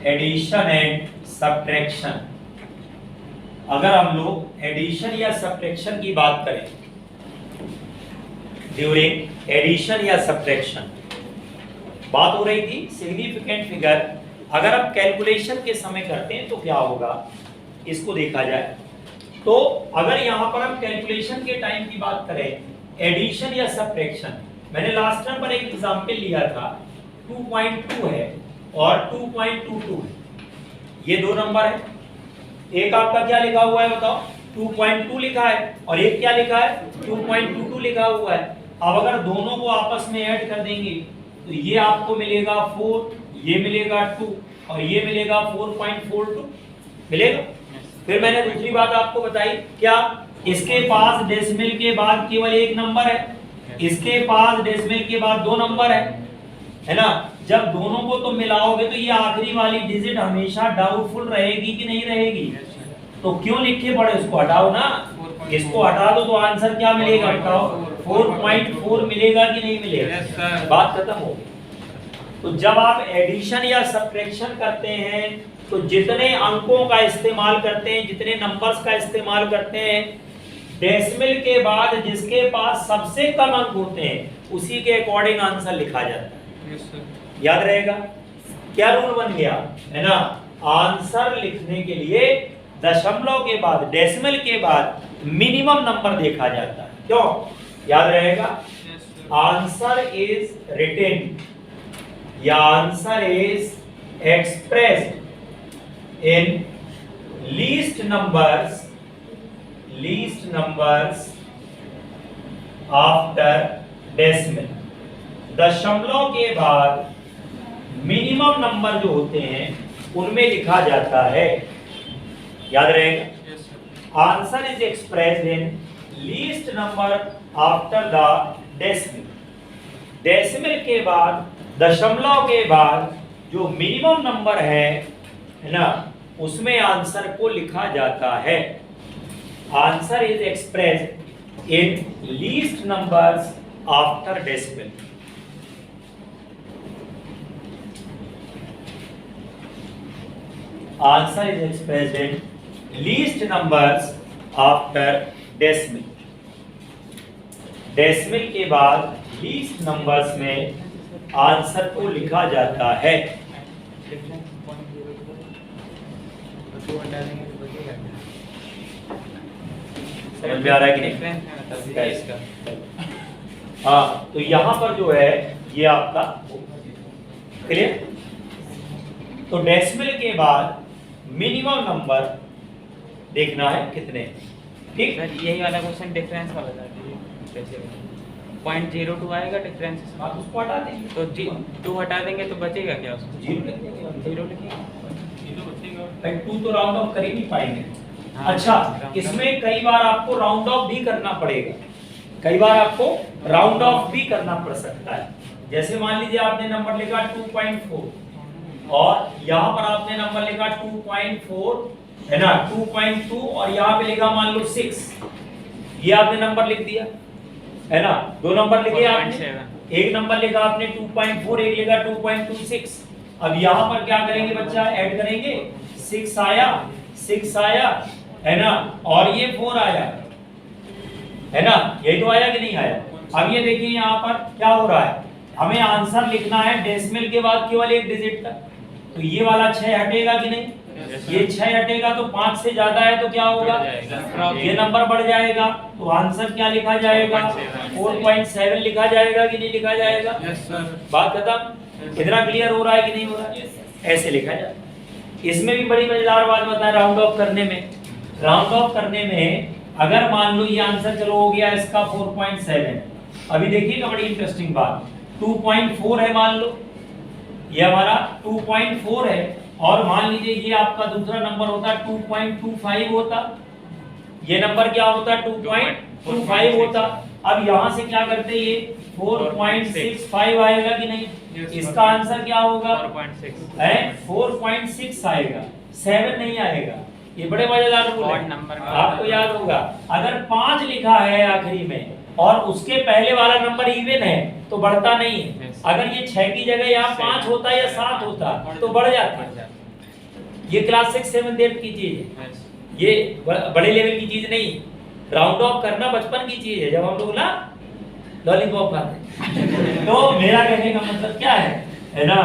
addition and subtraction. अगर हम लोग एडिशन या सब्ट्रैक्शन की बात करें, ड्यूरिंग एडिशन या सब्ट्रैक्शन बात हो रही थी सिग्निफिकेंट फिगर, अगर आप कैलकुलेशन के समय करते हैं तो क्या होगा, इसको देखा जाए तो अगर यहां पर हम कैलकुलेशन के टाइम की बात करें, एडिशन या सब्ट्रैक्शन, मैंने लास्ट टाइम पर एक एग्जांपल लिया था, 2.2 है और 2.22 है, ये दो नंबर है, एक आपका क्या लिखा हुआ है बताओ, 2.2 लिखा है और एक क्या लिखा है, 2.22 लिखा हुआ है। अब अगर दोनों को आपस में ऐड कर देंगे तो ये आपको मिलेगा 4, ये मिलेगा 2 और ये मिलेगा 4.42 मिलेगा। फिर मैंने दूसरी बात आपको बताई, क्या इसके पास डेसिमल के बाद केवल एक नंबर है, इसके पास डेसिमल के बाद दो नंबर है ना। जब दोनों को तुम मिलाओगे तो ये आखिरी वाली डिजिट हमेशा डाउटफुल रहेगी कि नहीं रहेगी, तो क्यों लिखे पड़े, उसको हटाओ ना, इसको हटा दो तो आंसर क्या मिलेगा बताओ, 4.4 मिलेगा कि नहीं मिलेगा, बात खत्म हो गई। तो जब आप एडिशन या सब्ट्रैक्शन करते हैं तो जितने अंकों का इस्तेमाल करते हैं, जितने नंबर्स का इस्तेमाल करते हैं, डेसिमल के बाद जिसके पास सबसे कम अंक होते हैं उसी के अकॉर्डिंग आंसर लिखा जाता है। याद रहेगा क्या रूल बन गया, है ना। आंसर लिखने के लिए दशमलव के बाद, डेसिमल के बाद मिनिमम नंबर देखा जाता है, क्यों, याद रहेगा। आंसर इज रिटन या answer is expressed in least numbers after decimal। दशमलव के बाद मिनिमम नंबर जो होते हैं उनमें लिखा जाता है, याद रहेगा। Answer is expressed in least number after the decimal. Decimal के बाद, दशमलव के बाद जो मिनिमम नंबर है ना, उसमें आंसर को लिखा जाता है। Answer is expressed in least numbers after decimal. Answer is expressed in least numbers after decimal. Decimal के बाद लीस्ट नंबर्स में आंसर को लिखा जाता है। समझ में आ रहा है कि नहीं? हाँ, तो यहां पर जो है ये आपका क्लियर। तो डेसिमल के बाद मिनिमम नंबर देखना है कितने, ठीक। सर यही वाला क्वेश्चन डिफरेंस का बता दीजिए कैसे 0.02 आएगा डिफरेंस, आप उसको हटा देंगे तो 2 हटा देंगे तो बचेगा क्या उसको? जीरो लिख देंगे हम। 0 लिखिए। भाई 2 तो राउंड ऑफ कर ही नहीं पाएंगे। हाँ, अच्छा, round इसमें कई बार आपको राउंड ऑफ भी करना पड़ेगा, कई बार आपको राउंड ऑफ भी करना पड़ सकता है। जैसे मान लीजिए आपने नंबर लिखा 2.4 और यहाँ पर आपने नंबर लिखा 2.4 है ना, 2.2 और यहाँ पे लिखा मान लो 6, ये आपने नंबर लिख दिया है ना, दो नंबर लिखे आपने, 4.7। एक नंबर लिखा आपने 2.4, एक लिखा 2.26। अब यहाँ पर क्या करेंगे बच्चा, ऐड करेंगे, 6 आया, 6 आया है ना, और ये 4 आया है ना, यही तो आया कि नहीं आया। अब ये देखिए यहाँ पर क्या हो रहा है, हमें आंसर लिखना है डेसिमल के बाद केवल एक डिजिट का, तो ये वाला 6 हटेगा कि नहीं, ये 6 हटेगा तो 5 से ज्यादा है तो क्या होगा, ये नंबर बढ़ जाएगा, तो आंसर क्या लिखा जाएगा, 4.7 लिखा जाएगा कि नहीं लिखा जाएगा। बात खत्म। इतना क्लियर हो रहा है कि नहीं हो रहा है, ऐसे लिखा जाए। इसमें भी बड़ी मजेदार बात बताएं, राउंड ऑफ करने में, राउंड ऑफ करने में अगर मान लो ये आंसर चलो हो गया इसका 4.7, अभी देखिएगा बड़ी इंटरेस्टिंग बात, 2.4 है मान लो, ये हमारा 2.4 है, और मान लीजिए ये आपका दूसरा नंबर होता 2.25 होता, ये नंबर क्या होता 2.25 होता। अब यहाँ से क्या करते ये 4.65 आएगा कि नहीं, इसका आंसर क्या होगा 4.6 है, 4.6 आएगा, 7 नहीं आएगा। ये बड़े मजेदार रूल Odd है, number का आपको याद होगा। अगर 5 लिखा है आखिरी में और उसके पहले वाला नंबर इवन है तो बढ़ता नहीं है, अगर ये 6 की जगह यहाँ 5 होता या 7 होता तो बढ़ जाता। ये क्लास 6 7 8 की चीज है, ये बड़े लेवल की चीज नहीं। राउंड ऑफ करना बचपन की चीज है, जब हम लोग ना लॉलीपॉप खाते तो मेरा कहने का मतलब क्या है ना,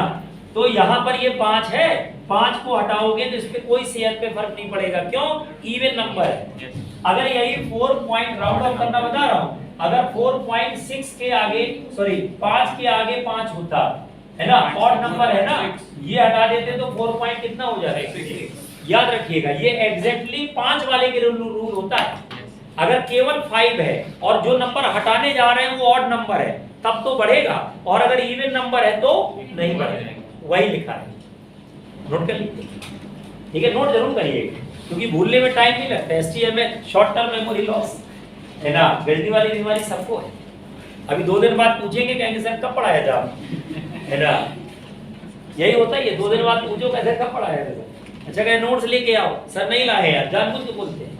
तो यहाँ पर ये 5 है, 5 को हटाओगे तो इस पे कोई सेहत पे फर्क नहीं पड़ेगा, क्यों, इवन नंबर है। अगर यही 4 पॉइंट राउंड ऑफ करना बता रहा हूँ, अगर 4.6 के आगे, सॉरी 5 के आगे 5 होता है ना, ऑड नंबर है ना, ये हटा देते तो 4 पॉइंट कितना हो जाएगा, याद रखिएगा ये एग्जैक्टली 5 वाले के रूल होता है। अगर केवल 5 है और जो नंबर हटाने जा रहे हैं वो ऑड नंबर है तब तो बढ़ेगा, और अगर इवन नंबर है तो नहीं बढ़ेगा, वही लिखा है, नोट कर लीजिए, ठीक है, नोट जरूर करिएगा क्योंकि भूलने में टाइम नहीं लगता। HTML short term memory loss है ना, गलती वाली बीमारी सबको है। अभी 2 दिन बाद पूछेंगे कहेंगे सर कब पढ़ाया था है ना, यही होता है, ये 2 दिन बाद पूछो कैसे कब पढ़ाया था, अच्छा कहे नोट्स लेके आओ, सर नहीं लाए यार, जानबूझ के बोलते हैं,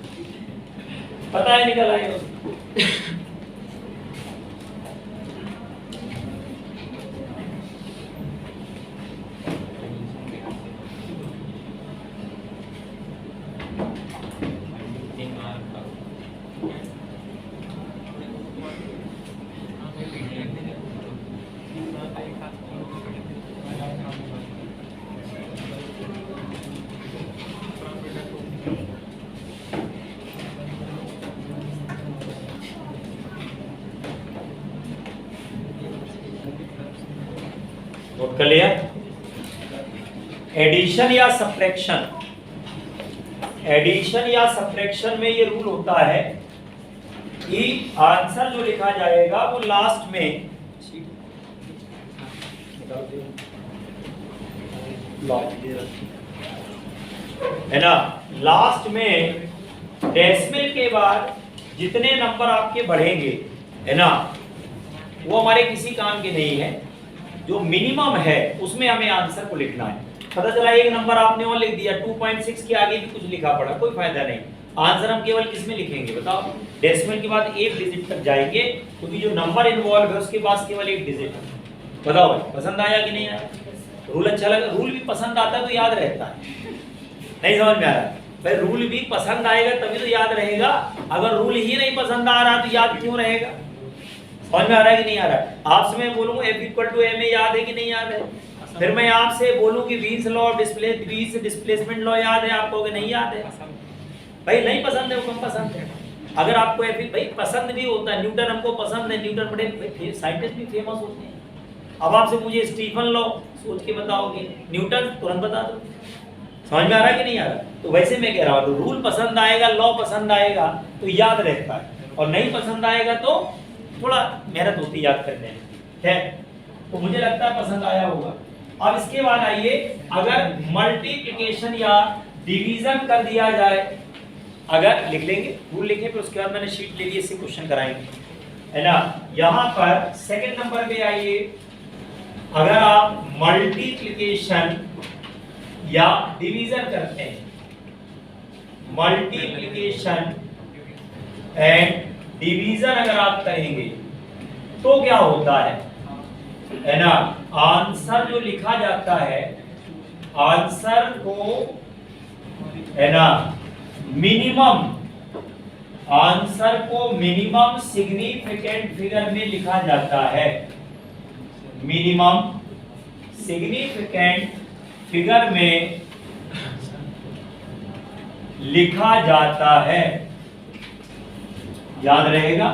पता है निकल आए। नोट कर लिया। एडिशन या सब्ट्रैक्शन, एडिशन या सब्ट्रैक्शन में ये रूल होता है कि आंसर जो लिखा जाएगा वो लास्ट में है ना, लास्ट में डेसिमल के बाद जितने नंबर आपके बढ़ेंगे है ना, वो हमारे किसी काम के नहीं है, जो मिनिमम है उसमें हमें आंसर को लिखना है। पता चला एक नंबर आपने और लिख दिया, 2.6 के आगे भी कुछ लिखा पड़ा, कोई फायदा नहीं। आंसर हम केवल किसमें लिखेंगे बताओ, डेसिमल के बाद एक डिजिट तक जाएंगे, क्योंकि जो नंबर इन्वॉल्व है उसके पास केवल एक डिजिट है। बताओ भाई पसंद आया कि नहीं आया, रूल अच्छा लगा, रूल भी पसंद आता है तो याद रहता है, नहीं समझ में आ रहा भाई, रूल भी पसंद आएगा तभी तो याद रहेगा, अगर रूल ही नहीं पसंद आ रहा तो याद क्यों रहेगा। समझ में आ रहा है कि नहीं आ रहा है। आपसे मैं बोलूं F=ma याद है कि नहीं याद है, फिर मैं आपसे बोलूं कि wheels law of displacement law याद है, आपको नहीं याद है, भाई नहीं पसंद है वो कम पसंद है। अगर आपको भाई पसंद भी होता है, न्यूटन हमको पसंद है, न्यूटन बड़े साइंटिस्ट भी फेमस होते हैं। अब आपसे मुझे स्टीफन लॉ सोच के बताओगे, न्यूटन तुरंत बता दो, समझ में आ रहा है कि नहीं आ रहा? तो वैसे मैं कह रहा हूँ, रूल पसंद आएगा, लॉ पसंद आएगा तो याद रहता है, और नहीं पसंद आएगा तो थोड़ा मेहनत होती है याद करने में, है। तो मुझे लगता है पसंद आया होगा। अब इसके बाद आइए, अगर मल्टीप्लिकेशन या डिवीजन कर दिया जाए, अगर लिख लेंगे, रूल लिखें, फिर उसके बाद मैंने शीट ले ली, इससे क्वेश्चन कराएंगे, है ना। यहाँ पर सेकंड नंबर पे आइए, अगर आप मल्टीप्लिकेशन या डिवीजन करते हैं, मल्टीप्लिकेशन एंड डिवीजन अगर आप करेंगे तो क्या होता है ना, आंसर जो लिखा जाता है, आंसर को, है ना, मिनिमम, आंसर को मिनिमम सिग्निफिकेंट फिगर में लिखा जाता है, मिनिमम सिग्निफिकेंट फिगर में लिखा जाता है, याद रहेगा,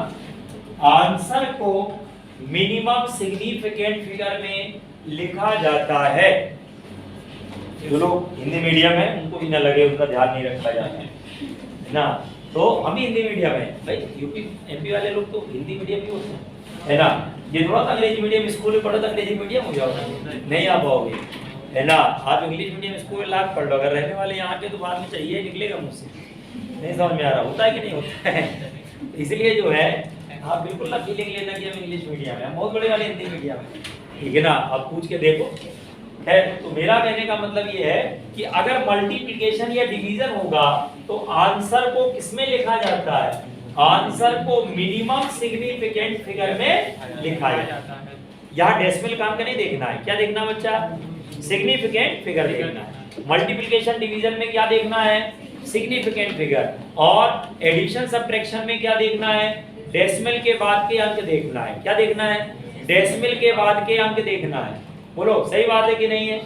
आंसर को मिनिमम सिग्निफिकेंट फिगर में लिखा जाता है। जो लोग हिंदी मीडियम है उनको भी ना लगे, उनका ध्यान नहीं रखा जाता है ना, तो हम भी हिंदी मीडियम है भाई, यूपी एमपी वाले लोग तो हिंदी मीडियम ही होते हैं, है ना। ये थोड़ा सा अंग्रेजी मीडियम स्कूल में पढ़ो तो अंग्रेजी मीडियम हो जाओगे, नहीं आ पाओगे, है ना। आप इंग्लिश मीडियम स्कूल में लाख पढ़ लो, अगर रहने वाले यहाँ के तो बाद में चाहिए निकलेगा मुझ से, नहीं समझ में आ रहा, होता है कि नहीं होता है। इसलिए जो है आप बिल्कुल ना फीलिंग लेना कि हम इंग्लिश मीडियम है, हम बहुत बड़े वाले हिंदी मीडियम है, ठीक है ना, आप पूछ के देखो, है। तो मेरा कहने का मतलब ये है कि अगर मल्टीप्लिकेशन या डिवीजन होगा तो आंसर को किसमें लिखा जाता है, आंसर को मिनिमम सिग्निफिकेंट फिगर में लिखा जाता है। यहाँ डेसिमल काम का नहीं देखना है, क्या देखना बच्चा, सिग्निफिकेंट फिगर देखना है। मल्टीप्लिकेशन डिवीजन में क्या देखना है, सिग्निफिकेंट फिगर, और एडिशन सब्ट्रैक्शन में क्या देखना है, डेसिमल के बाद के अंक देखना है, क्या देखना है, डेसिमल के बाद के अंक देखना है। बोलो सही बात है कि नहीं है?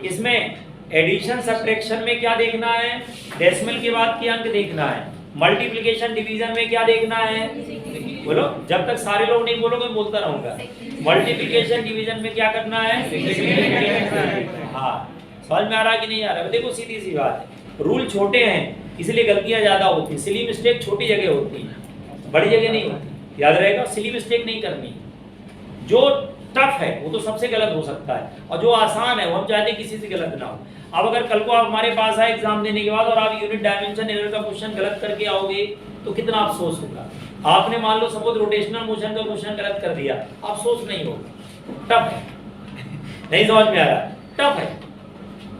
इसमें एडिशन सब्ट्रैक्शन में क्या देखना है, डेसिमल के बाद के अंक देखना है। मल्टीप्लिकेशन डिवीजन में क्या देखना है, बोलो, जब तक सारे लोग नहीं बोलोगे बोलता रहूंगा। मल्टीप्लिकेशन डिवीजन में क्या करना है, हाँ, समझ में आ रहा कि नहीं आ रहा? देखो सीधी सी बात है, रूल छोटे हैं इसलिए गलतियां ज्यादा होती है, सिली मिस्टेक छोटी जगह होती है, बड़ी जगह नहीं होती, याद रहेगा। सिली मिस्टेक नहीं करनी, जो टफ है वो तो सबसे गलत हो सकता है, और जो आसान है वो हम चाहते हैं किसी से गलत ना हो। अब अगर कल को आप हमारे पास आए एग्जाम देने के बाद और आप यूनिट डायमेंशन एरर का क्वेश्चन गलत करके आओगे तो कितना अफसोस होगा। आपने मान लो सपोज रोटेशनल मोशन का क्वेश्चन गलत कर दिया, अफसोस नहीं होगा, टफ है, नहीं समझ में आ रहा, टफ है।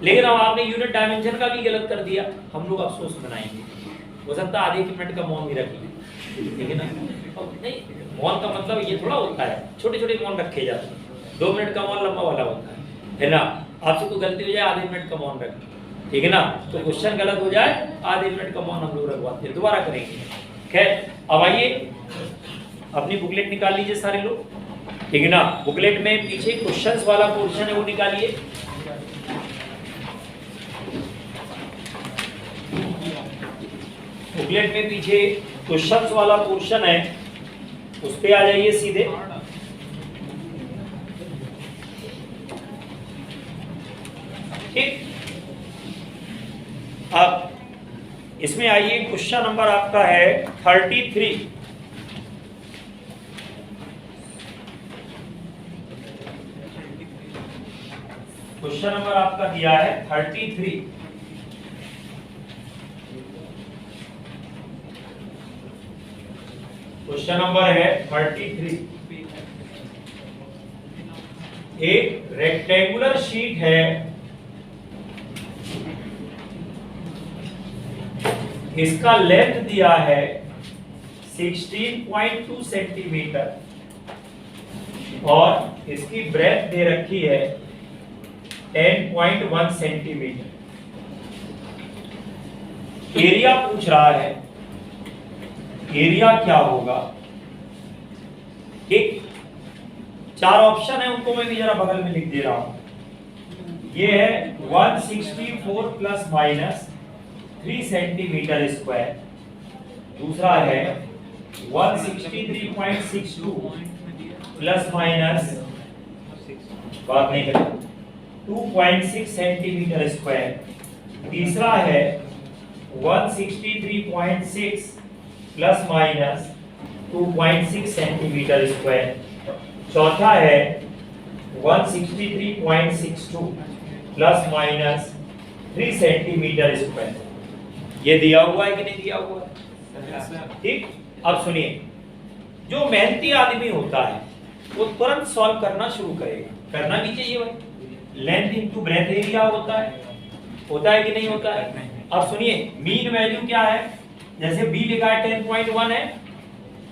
लेकिन अब आपने यूनिट डायमेंशन का भी गलत कर दिया, हम लोग अफसोस बनाएंगे, हो सकता है आधे मिनट का मौन भी रख लें, ठीक है ना। नहीं, मौन का मतलब ये थोड़ा होता है, छोटे छोटे मौन रखे जाते हैं, 2 मिनट का मौन लंबा वाला होता है ना। आपसे कोई गलती हो जाए आधे मिनट का मौन रखें, ठीक है ना, तो क्वेश्चन गलत हो जाए आधे मिनट का मौन हम लोग रखवाते हैं, दोबारा करेंगे। खैर अब आइए अपनी बुकलेट निकाल लीजिए सारे लोग, ठीक है ना। बुकलेट में पीछे क्वेश्चंस वाला पोर्शन है वो निकालिए, बुकलेट में पीछे क्वेश्चंस वाला पोर्शन है, उस पे आ जाइए सीधे। ठीक, अब इसमें आइए, क्वेश्चन नंबर आपका है 33। क्वेश्चन नंबर आपका दिया है 33। क्वेश्चन नंबर है 33। एक रेक्टेंगुलर शीट है, इसका लेंथ दिया है 16.2 सेंटीमीटर और इसकी ब्रेथ दे रखी है 10.1 सेंटीमीटर। एरिया पूछ रहा है, एरिया क्या होगा। ठीक, 4 ऑप्शन है, उनको मैं भी जरा बगल में लिख दे रहा हूं। ये है 164 प्लस माइनस 3 सेंटीमीटर स्क्वायर। दूसरा है 163.62 प्लस माइनस, बात नहीं करें, 2.6 सेंटीमीटर स्क्वायर। तीसरा है 163.6 प्लस माइनस 2.6 सेंटीमीटर स्क्वायर। चौथा है 163.62 प्लस माइनस 3 सेंटीमीटर स्क्वायर। ये दिया हुआ है कि नहीं दिया हुआ है? ठीक। अब सुनिए, जो मेहनती आदमी होता है वो तुरंत सॉल्व करना शुरू करेगा, करना भी चाहिए भाई। लेंथ इनटू ब्रेथ एरिया होता है कि नहीं होता है? अब सुनिए, मीन वैल्यू क्या है? जैसे बी लिखा है 10.1 है,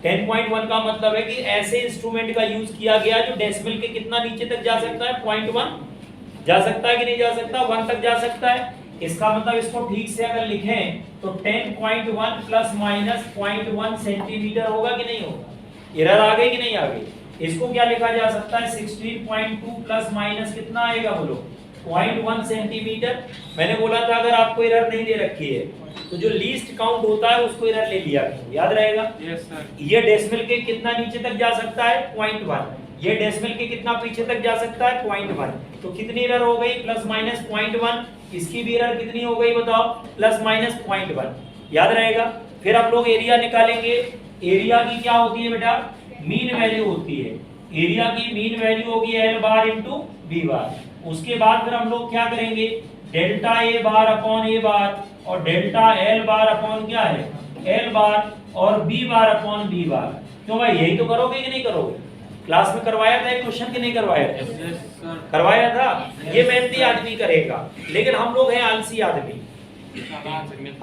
10.1 का मतलब है कि ऐसे इंस्ट्रूमेंट का यूज किया गया जो डेसिमल के कितना नीचे तक जा सकता है? 0.1 जा सकता है कि नहीं जा सकता? 1 तक जा सकता है। इसका मतलब इसको ठीक से अगर लिखें तो 10.1 प्लस माइनस 0.1 सेंटीमीटर होगा कि नहीं होगा? एरर आ गई कि नहीं आ गई? इसको क्या लिखा जा सकता है? 16.2 प्लस माइनस कितना आएगा बोलो? 0.1 सेंटीमीटर। मैंने बोला था अगर आपको एरर नहीं दे रखी है तो जो लीस्ट काउंट होता है उसको एरर ले लिया करो, याद रहेगा? Yes sir. ये डेसिमल के कितना नीचे तक जा सकता है? 0.1। ये डेसिमल के कितना पीछे तक जा सकता है? 0.1। तो कितनी एरर हो गई? Plus minus 0.1। इसकी भी एरर कितनी हो गई बताओ? Plus minus 0.1। याद रहेगा? फिर हम लोग एरिया निकालेंगे। एरिया की क्या होती है बेटा? मीन वैल्यू होती है। एरिया की मीन वैल्यू होगी L bar into B bar. उसके बाद फिर हम लोग क्या करेंगे? डेल्टा ए बार अपॉन ए बार और डेल्टा एल बार अपॉन क्या है? एल बार और B bar upon B bar. क्यों भाई, यही तो करोगे कि नहीं करोगे? क्लास में करवाया था एक क्वेश्चन कि नहीं करवाया था? Yes sir. करवाया था। ये मेहनती आदमी करेगा, लेकिन हम लोग हैं आलसी आदमी,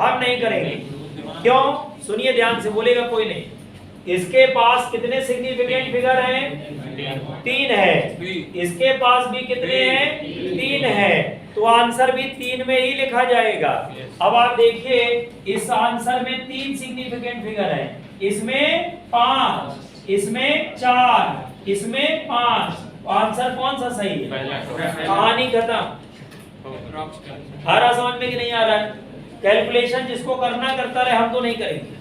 हम नहीं करेंगे। क्यों? सुनिए ध्यान से, बोलेगा कोई नहीं। इसके पास कितने सिग्निफिकेंट फिगर हैं? 3 है। इसके पास भी कितने हैं? 3 है। तो आंसर भी 3 में ही लिखा जाएगा। अब आप देखिए, इस आंसर में 3 सिग्निफिकेंट फिगर हैं। इसमें 5, इसमें 4, इसमें 5। आंसर कौन सा सही है? कहानी खत्म। आ रहा समझ में कि नहीं आ रहा है? कैलकुलेशन जिसको करना करता रहे, हम तो नहीं करेंगे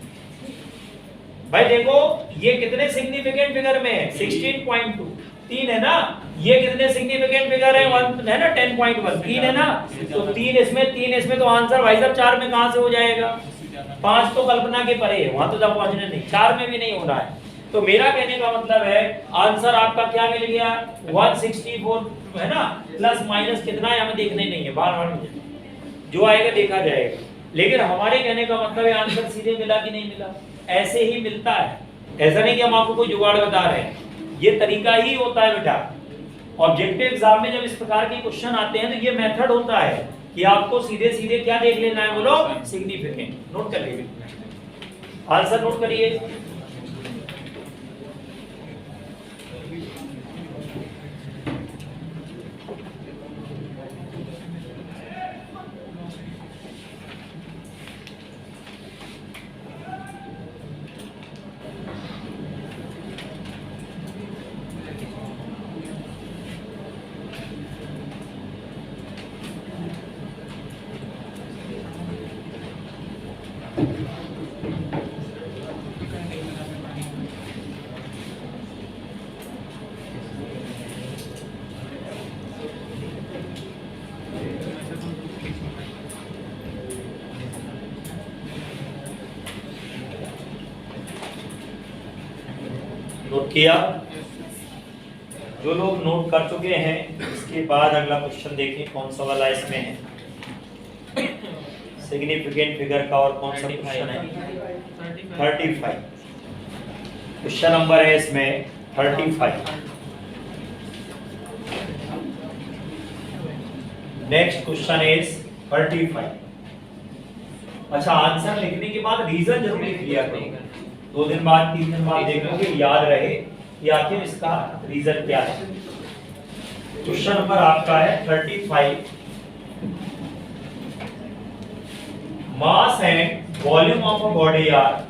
भाई। देखो ये कितने सिग्निफिकेंट फिगर में है? 16.2। 3 है ना? ये कितने सिग्निफिकेंट फिगर है? 1 है ना? 10.1। 3 है ना? तो 3 इसमें तो आंसर भाई साहब 4 में कहां से हो जाएगा? 5 तो कल्पना के परे है, वहां तो जब पहुंचने नहीं, 4 में भी नहीं होना है। तो मेरा कहने का मतलब है आंसर आपका क्या मिल गया? 164 है ना? प्लस माइनस कितना है हमें देखना ही नहीं है, बार-बार जो आएगा देखा जाएगा। लेकिन हमारे कहने का मतलब है आंसर सीधे मिला कि नहीं मिला? ऐसे ही मिलता है। ऐसा नहीं कि हम आपको कोई जुगाड़ बता रहे हैं, ये तरीका ही होता है बेटा। ऑब्जेक्टिव एग्जाम में जब इस प्रकार के क्वेश्चन आते हैं तो ये मेथड होता है कि आपको सीधे सीधे क्या देख लेना है बोलो? सिग्निफिकेंट। नोट कर लीजिए, आंसर नोट करिए। नोट किया? जो लोग नोट कर चुके हैं इसके बाद अगला क्वेश्चन देखें कौन सा वाला इसमें है सिग्निफिकेंट फिगर का, और कौन सा क्वेश्चन है? 35। क्वेश्चन नंबर है इसमें 35। Next question is 35। अच्छा, आंसर लिखने के बाद रीजन जरूर लिख लिया करो। 2 दिन बाद 3 दिन बाद देखोगे, याद रहे कि आखिर इसका रीजन क्या है। क्वेश्चन नंबर आपका है 35। Mass and volume of a body are,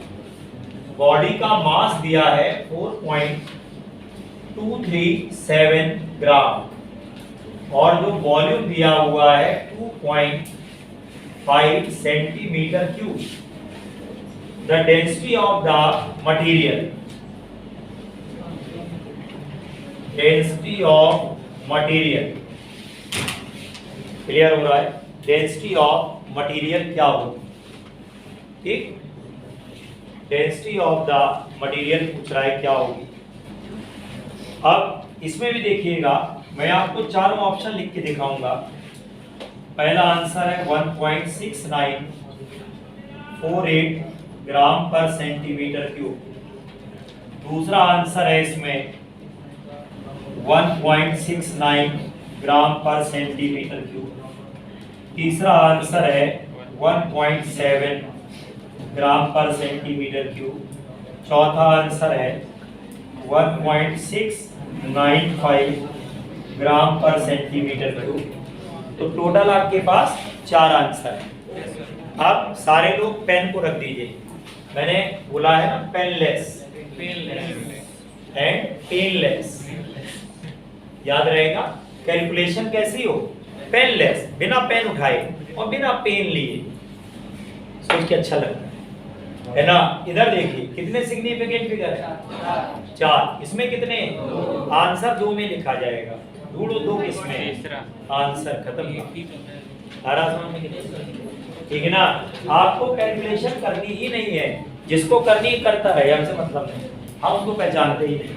body का मास दिया है 4.237 ग्राम और जो वॉल्यूम दिया हुआ है 2.5 centimetre cube. The density of the material, density of material, clear हो रहा है? Density of मटेरियल क्या होगी, ठीक, डेंसिटी ऑफ द मटेरियल पूछ रहा है क्या होगी। अब इसमें भी देखिएगा, मैं आपको चारों ऑप्शन लिख के दिखाऊंगा। पहला आंसर है 1.6948 ग्राम पर सेंटीमीटर क्यूब। दूसरा आंसर है इसमें 1.69 ग्राम पर सेंटीमीटर क्यूब। तीसरा आंसर है 1.7 ग्राम पर सेंटीमीटर क्यूब। चौथा आंसर है 1.695 ग्राम पर सेंटीमीटर क्यूब। तो टोटल आपके पास 4 आंसर है। अब सारे लोग पेन को रख दीजिए, मैंने बोला है ना पेनलेस एंड पेनलेस, याद रहेगा। कैलकुलेशन कैसी हो, पेनलेस, बिना पेन उठाए और बिना पेन लिए, सोच के अच्छा लगता है ना। इधर देखिए कितने सिग्निफिकेंट फिगर है, 4। इसमें कितने आंसर 2 में लिखा जाएगा, ढूंढो 2 किसमें, आंसर खत्म। ठीक है ना। आपको कैलकुलेशन करनी ही नहीं है, जिसको करनी करता रहे, हमसे मतलब नहीं, हम उसको पहचानते ही नहीं।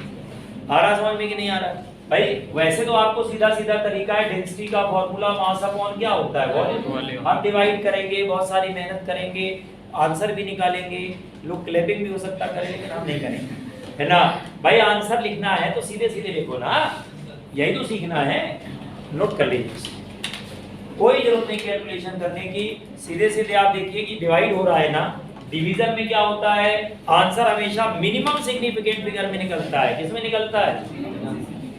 आ रहा समझ में कि नहीं आ रहा भाई? वैसे तो आपको सीधा सीधा तरीका है, डेंसिटी का फॉर्मूला मास अपॉन क्या होता है, वॉल्यूम। हम डिवाइड करेंगे, बहुत सारी मेहनत करेंगे, आंसर भी निकालेंगे, लोग क्लैपिंग भी हो सकता करें, लेकिन हम नहीं करेंगे, है ना भाई। आंसर लिखना है तो सीधे सीधे लिखो ना, यही तो सीखना है। नोट कर लीजिए, कोई जरूरत नहीं कैलकुलेशन करने की, सीधे सीधे आप देखिए कि डिवाइड हो रहा है ना, डिवीजन में क्या होता है, आंसर हमेशा मिनिमम सिग्निफिकेंट फिगर में निकलता है। किसमें निकलता है?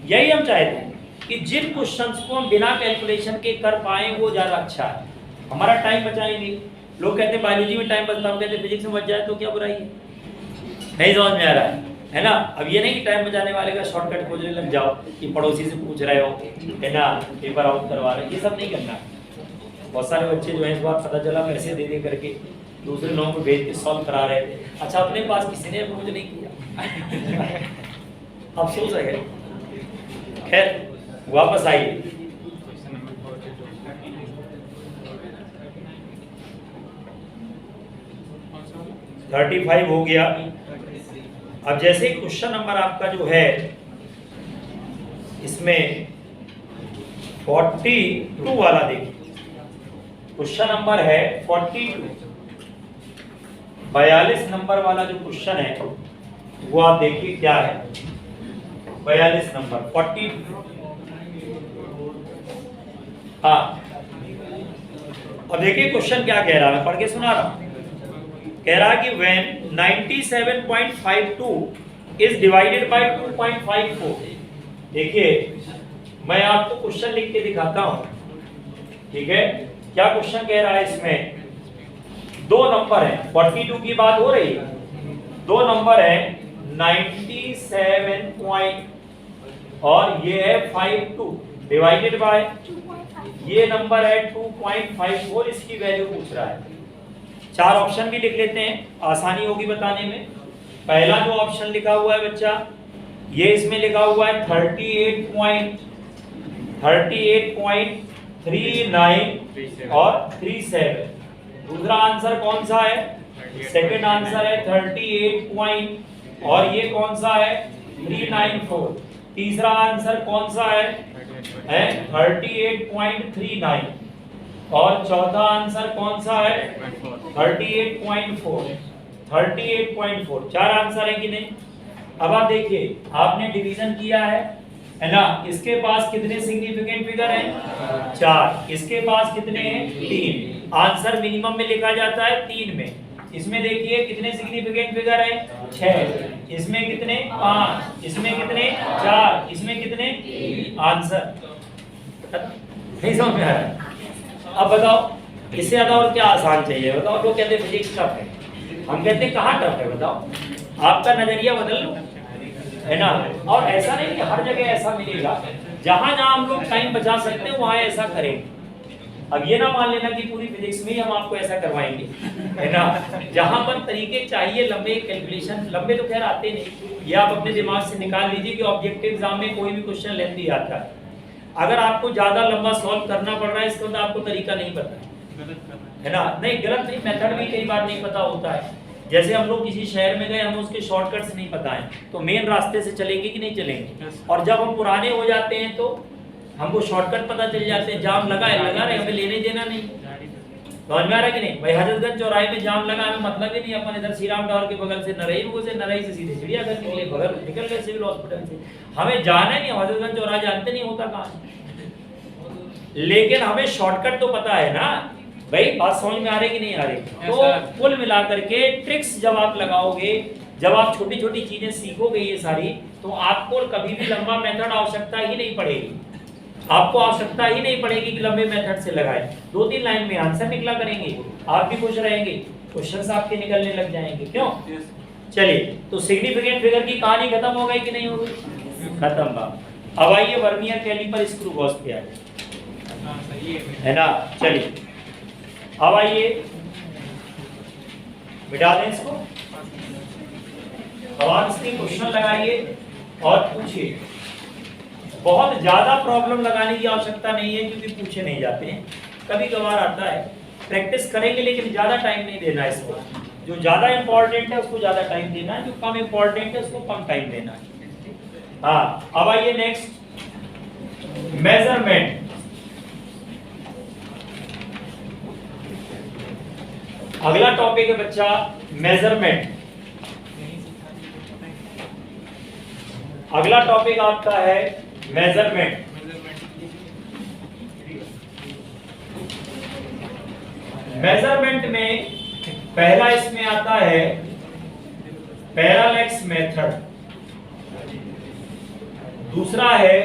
यही हम चाहते हैं कि जिन क्वेश्चंस को हम बिना कैलकुलेशन के कर पाए वो ज्यादा अच्छा है, हमारा टाइम बचाएंगे। लोग कहते हैं बायोलॉजी में टाइम बचता, हम कहते हैं फिजिक्स में बच जाए तो क्या बुराई है? नहीं समझ में आ रहा है ना। अब ये नहीं कि टाइम बचाने वाले का शॉर्टकट खोजने लग जाओ कि पड़ोसी से पूछ रहे हो, है ना, पेपर आउट करवा रहे, ये सब नहीं करना। बहुत सारे बच्चे जो है इस बार पता चला पैसे दे दे करके दूसरे लोगों को भेज के सॉल्व करा रहे थे। अच्छा, अपने पास किसी ने अप्रोच नहीं किया, अफसोस है। खैर वापस आइए, कौन सा 35 हो गया। अब जैसे क्वेश्चन नंबर आपका जो है इसमें 42 वाला देखिए, क्वेश्चन नंबर है 42, 42 नंबर वाला जो क्वेश्चन है वो आप देखिए क्या है। 42 नंबर 42, हाँ। अब देखिए क्वेश्चन क्या कह रहा है, मैं पढ़ के सुना रहा हूं। कह रहा है कि when 97.52 is divided by 2.54। देखिए मैं आपको क्वेश्चन लिख के दिखाता हूं, ठीक है। क्या क्वेश्चन कह रहा है, इसमें 2 नंबर है, 42 की बात हो रही है, 2 नंबर है 97 पॉइंट और ये है 52 डिवाइडेड बाय ये नंबर है 2.54, इसकी वैल्यू पूछ रहा है। 4 ऑप्शन भी लिख लेते हैं, आसानी होगी बताने में। पहला जो ऑप्शन लिखा हुआ है बच्चा, ये इसमें लिखा हुआ है 38.39 और 37। दूसरा आंसर कौन सा है, सेकंड आंसर है 38 और ये कौन सा है 394। तीसरा आंसर कौन सा है 38.39 और चौथा आंसर कौन सा है 38.4। 38.4, 4 आंसर है कि नहीं। अब आप देखिए, आपने डिवीजन किया है ना, इसके पास कितने सिग्निफिकेंट फिगर हैं 4, इसके पास कितने हैं 3। आंसर मिनिमम में लिखा जाता है 3 में। इसमें देखिए कितने सिग्निफिकेंट फिगर हैं 6, इसमें कितने 5, इसमें कितने 4, इसमें कितने आंसर नहीं समझ में आ रहा। अब बताओ इससे ज्यादा और क्या आसान चाहिए, बताओ। लोग कहते हैं फिजिक्स टफ है, हम कहते हैं कहाँ टफ है, बताओ। आपका नजरिया बदल लो, है ना। और ऐसा नहीं कि हर जगह ऐसा मिलेगा, जहां जहां हम लोग टाइम बचा सकते हैं वहां ऐसा करेंगे। अब ये ना मान लेना कि पूरी फिजिक्स में ही हम आपको ऐसा करवाएंगे, है ना। जहां पर तरीके चाहिए लंबे, कैलकुलेशन लंबे तो खैर आते नहीं, ये आप अपने दिमाग से निकाल लीजिए कि ऑब्जेक्टिव एग्जाम में कोई भी क्वेश्चन लेंथी आता है। अगर आपको ज्यादा लंबा सॉल्व करना पड़ रहा है इसका मतलब आपको तरीका नहीं पता है, है ना। नहीं गलत नहीं, मेथड भी कई बार नहीं पता होता है। जैसे हम लोग किसी शहर में गए, हमें उसके शॉर्टकट्स नहीं पता है, तो मेन रास्ते से चलेंगे कि नहीं चलेंगे। और जब हम पुराने हो जाते हैं तो हमको शॉर्टकट पता चल जाते हैं, जाम लगा है लगा रहे, हमें लेने देना नहीं। समझ में आ रहा है कि नहीं भाई। हजरतगंज चौराहे में जाम लगा, हमें मतलब ही नहीं, अपन इधर श्री राम टावर के बगल से नरई में घुसे, नरई से सीधे चिड़ियाघर निकले, बगल निकल गए सिविल हॉस्पिटल से। हमें जाना ही नहीं, हजरतगंज चौराहा जानते नहीं होता कहाँ, लेकिन हमें शॉर्टकट तो पता है ना भाई। बात समझ में आ रही कि नहीं आ रही। तो कुल मिलाकर के ट्रिक्स जब आप लगाओगे, जब आप छोटी छोटी चीजें सीखोगे ये सारी, तो आपको कभी भी लंबा मेथड आवश्यकता ही नहीं पड़ेगी। आपको आवश्यकता ही नहीं पड़ेगी कि लंबे मेथड से लगाएं। 2-3 लाइन में आंसर निकला करेंगे, आप भी खुश रहेंगे, क्वेश्चंस आपके निकलने लग जाएंगे। क्यों? चलिए, तो सिग्निफिकेंट फिगर की कहानी खत्म हो गई कि नहीं हो गई? खत्म बात। अब आइए वर्नियर कैलिपर स्क्रू गॉस पे आइए, है ना। चलिए अब आइए, मिटा दें इसको। अब आप इसके क्वेश्चन लगाइए और पूछिए। बहुत ज्यादा प्रॉब्लम लगाने की आवश्यकता नहीं है, क्योंकि पूछे नहीं जाते हैं, कभी कभार आता है। प्रैक्टिस करेंगे लेकिन ज्यादा टाइम नहीं देना है इसको। जो ज्यादा इंपॉर्टेंट है उसको ज्यादा टाइम देना है, जो कम इंपॉर्टेंट है उसको कम टाइम देना है। हाँ, अब आइए नेक्स्ट, मेजरमेंट। अगला टॉपिक है बच्चा मेजरमेंट। अगला टॉपिक आपका है मेजरमेंट। मेजरमेंट में पहला इसमें आता है पैरालेक्स मेथड, दूसरा है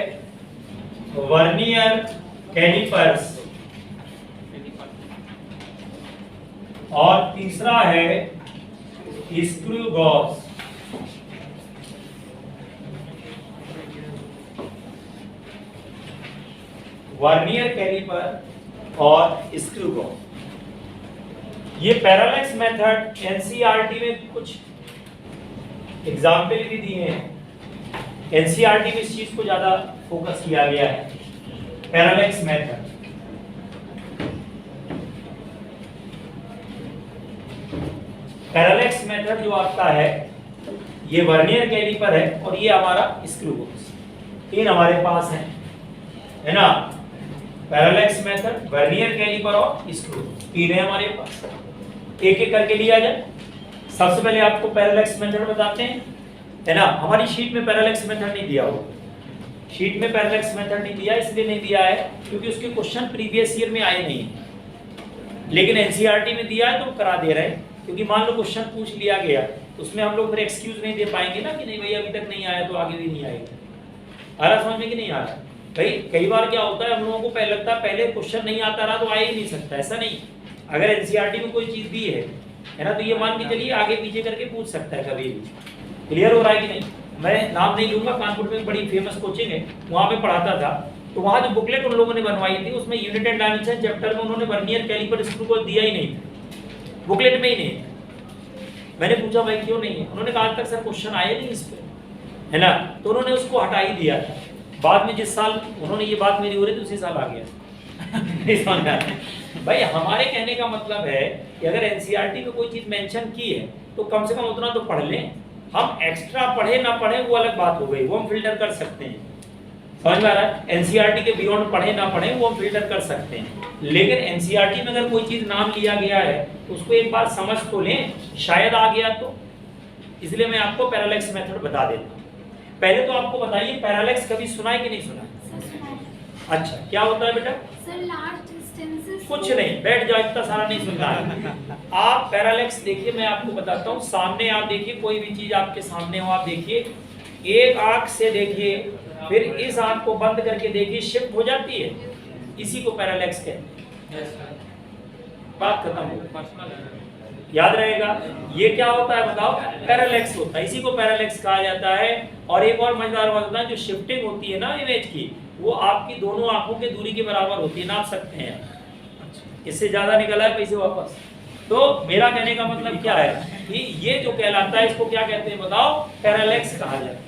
वर्नियर कैलिपर्स, और तीसरा है स्क्रू गॉस। वर्नियर कैलिपर और स्क्रू गॉस। ये पैरालेक्स मेथड एनसीईआरटी में कुछ एग्जाम्पल भी दिए हैं। एनसीईआरटी में इस चीज को ज्यादा फोकस किया गया है, पैरालेक्स मेथड। पैरालेक्स मेथड जो आपका है, ये वर्नियर कैलिपर है और ये हमारा स्क्रू गॉस। तीन हमारे पास है ना। पैरालेक्स मेथड, वर्नियर कैलिपर और स्क्रू, तीन है हमारे पास। एक एक करके लिया जाए। सबसे पहले आपको पैरालेक्स मेथड बताते हैं, है ना। हमारी शीट में पैरालेक्स मेथड नहीं दिया हो, शीट में पैरालेक्स मेथड नहीं दिया, इसलिए नहीं दिया है क्योंकि उसके क्वेश्चन प्रीवियस ईयर में आए नहीं, लेकिन एनसीईआरटी में दिया है तो करा दे रहे हैं। क्योंकि मान लो क्वेश्चन पूछ लिया गया, उसमें हम लोग फिर एक्सक्यूज नहीं दे पाएंगे ना कि नहीं भाई अभी तक नहीं आया तो आगे भी नहीं आएगा। आ रहा समझ में कि नहीं आ रहा भाई। कई बार क्या होता है, हम लोगों को पहले लगता है पहले क्वेश्चन नहीं आता रहा तो आ ही नहीं सकता, ऐसा नहीं। अगर एनसीईआरटी में कोई चीज दी है ना, तो ये मान के चलिए आगे पीछे करके पूछ सकता है कभी भी। क्लियर हो रहा है कि नहीं? मैं नाम नहीं लूंगा, कानपुर में बड़ी फेमस कोचिंग है, वहां पे पढ़ाता था। तो वहां जो बुकलेट उन लोगों ने बनवाई थी, उसमें यूनिट एंड डायमेंशन चैप्टर में उन्होंने वर्नियर कैलिपर स्क्रू को दिया ही नहीं, बुकलेट में ही नहीं। मैंने पूछा भाई क्यों नहीं है, उन्होंने कहा आज तक सर क्वेश्चन आए नहीं इस पे, है ना। तो उन्होंने उसको हटा ही दिया था। बाद में जिस साल उन्होंने ये बात मेरी हो रही थी उसी साल आ गया। भाई हमारे कहने का मतलब है कि अगर एनसीईआरटी में कोई चीज मेंशन की है तो कम से कम उतना तो पढ़ लें। हम एक्स्ट्रा पढ़े ना पढ़े वो अलग बात हो गई, वो हम फिल्टर कर सकते हैं। समझ में आ रहा है? एनसीईआरटी के बियॉन्ड पढ़े ना पढ़े वो हम फिल्टर कर सकते हैं, लेकिन एनसीईआरटी में अगर कोई चीज नाम लिया गया है तो उसको एक बार समझ तो लें, शायद आ गया तो। इसलिए मैं आपको पैरालेक्स मेथड बता देता हूँ। पहले तो आपको बताइए पैरालेक्स कभी सुना है कि नहीं सुना? अच्छा, क्या होता है बेटा? सर लास्ट डिस्टेंसेस कुछ नहीं, बैठ जाओ, इतना सारा नहीं सुनना है। आप पैरालेक्स देखिए, मैं आपको बताता हूँ। सामने आप देखिए, कोई भी चीज आपके सामने हो, आप देखिए, एक आंख से देखिए, फिर इस आंख को बंद करके देखिए, शिफ्ट हो जाती है, इसी को पैरालेक्स कहते हैं। बात खत्म हो, याद रहेगा। ये क्या होता है बताओ? पैरालेक्स होता है, इसी को पैरालेक्स कहा जाता है। और एक और मजेदार बात होता है, जो शिफ्टिंग होती है ना इमेज की, वो आपकी दोनों आंखों के दूरी के बराबर होती है, नाप सकते हैं। इससे ज्यादा निकला है पैसे वापस। तो मेरा कहने का मतलब क्या है कि ये जो कहलाता है, इसको क्या कहते हैं बताओ? पैरालेक्स कहा जाता है।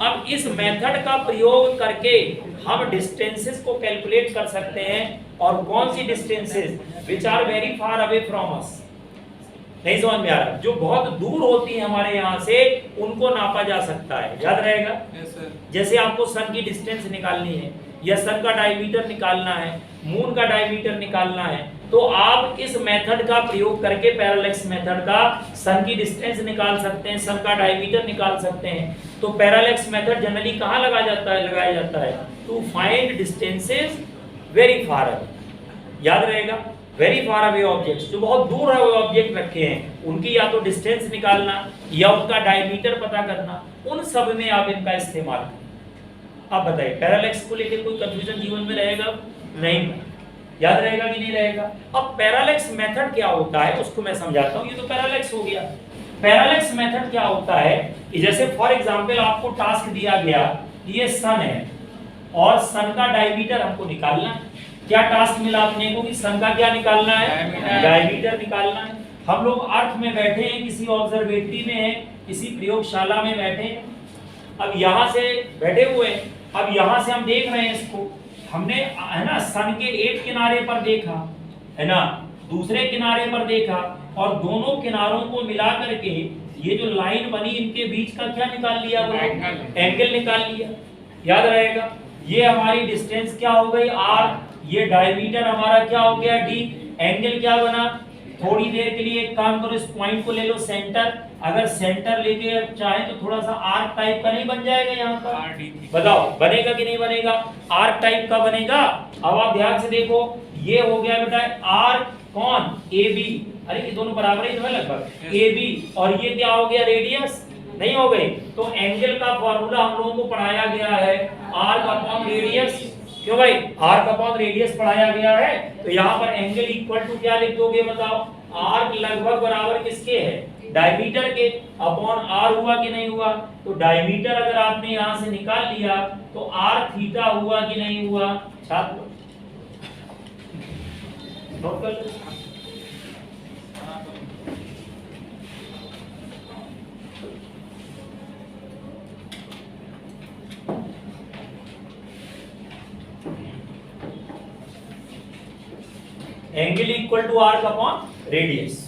अब इस मेथड का प्रयोग करके हम डिस्टेंसेस को कैलकुलेट कर सकते हैं और कौन सी distances which are very far away from us. नहीं समझ में आ रहा? जो बहुत दूर होती है हमारे यहाँ से उनको नापा जा सकता है, याद रहेगा। Yes sir. जैसे आपको सन की डिस्टेंस निकालनी है या सन का डायमीटर निकालना है, मून का डायमीटर निकालना है, तो आप इस मेथड का प्रयोग करके पैरालेक्स मेथड का सन की डिस्टेंस निकाल सकते हैं, सन का डायमीटर निकाल सकते हैं। तो पैरालेक्स मेथड जनरली कहाँ लगाया जाता है to find distances very far away, याद रहेगा। वेरी फार अवे ऑब्जेक्ट्स, जो बहुत दूर है वो ऑब्जेक्ट रखे हैं, उनकी या तो डिस्टेंस निकालना या उनका डायमीटर पता करना, उन सब में आप इनका इस्तेमाल करें। आप बताइए पैरालेक्स को लेकर कोई कंफ्यूजन जीवन में रहेगा? नहीं, याद रहेगा कि नहीं रहेगा। अब पैरालेक्स मेथड क्या होता है उसको मैं समझाता हूँ। ये तो पैरालेक्स हो गया। पैरालेक्स मेथड क्या होता है कि जैसे फॉर एग्जांपल आपको टास्क दिया गया कि ये सन है और सन का डायमीटर हमको निकालना है। क्या टास्क मिला अपने को कि सन का क्या निकालना है? डायमीटर निकालना है। हम लोग अर्थ में बैठे हैं, किसी ऑब्जर्वेटरी में है, किसी प्रयोगशाला में बैठे हैं। अब यहाँ से बैठे हुए हैं, अब यहाँ से हम देख रहे हैं इसको, हमने है ना सन के एक किनारे पर देखा, है ना, दूसरे किनारे पर देखा, और दोनों किनारों को मिला करके ये जो लाइन बनी इनके बीच का क्या निकाल लिया? एंगल निकाल लिया, याद रहेगा। ये हमारी डिस्टेंस क्या हो गई? r। ये डायमीटर हमारा क्या हो गया? d। एंगल क्या बना? थोड़ी देर के लिए एक काम करो, इस पॉइंट को ले लो सेंटर। अगर सेंटर लेके चाहे तो थोड़ा सा आर्क टाइप का नहीं बन जाएगा यहाँ पर? बताओ बनेगा कि नहीं बनेगा? आर्क टाइप का बनेगा। अब आप ध्यान से देखो, ये हो गया बेटा आर्क, कौन? AB। अरे ये दोनों बराबर ही तो है लगभग, AB। और ये क्या हो गया? रेडियस। नहीं हो गई? तो एंगल का फॉर्मूला हम लोगों को पढ़ाया गया है आर्क अपॉन रेडियस। क्यों भाई? आर्क अपॉन रेडियस पढ़ाया गया है। तो यहाँ पर एंगल इक्वल टू क्या लिख दोगे बताओ? आर्क लगभग बराबर किसके है? डायमीटर के, अपॉन r हुआ कि नहीं हुआ? तो डायमीटर अगर आपने यहाँ से निकाल लिया तो r थीटा हुआ कि नहीं हुआ? छात्र नोट कर लो। Angle equal to arc upon radius.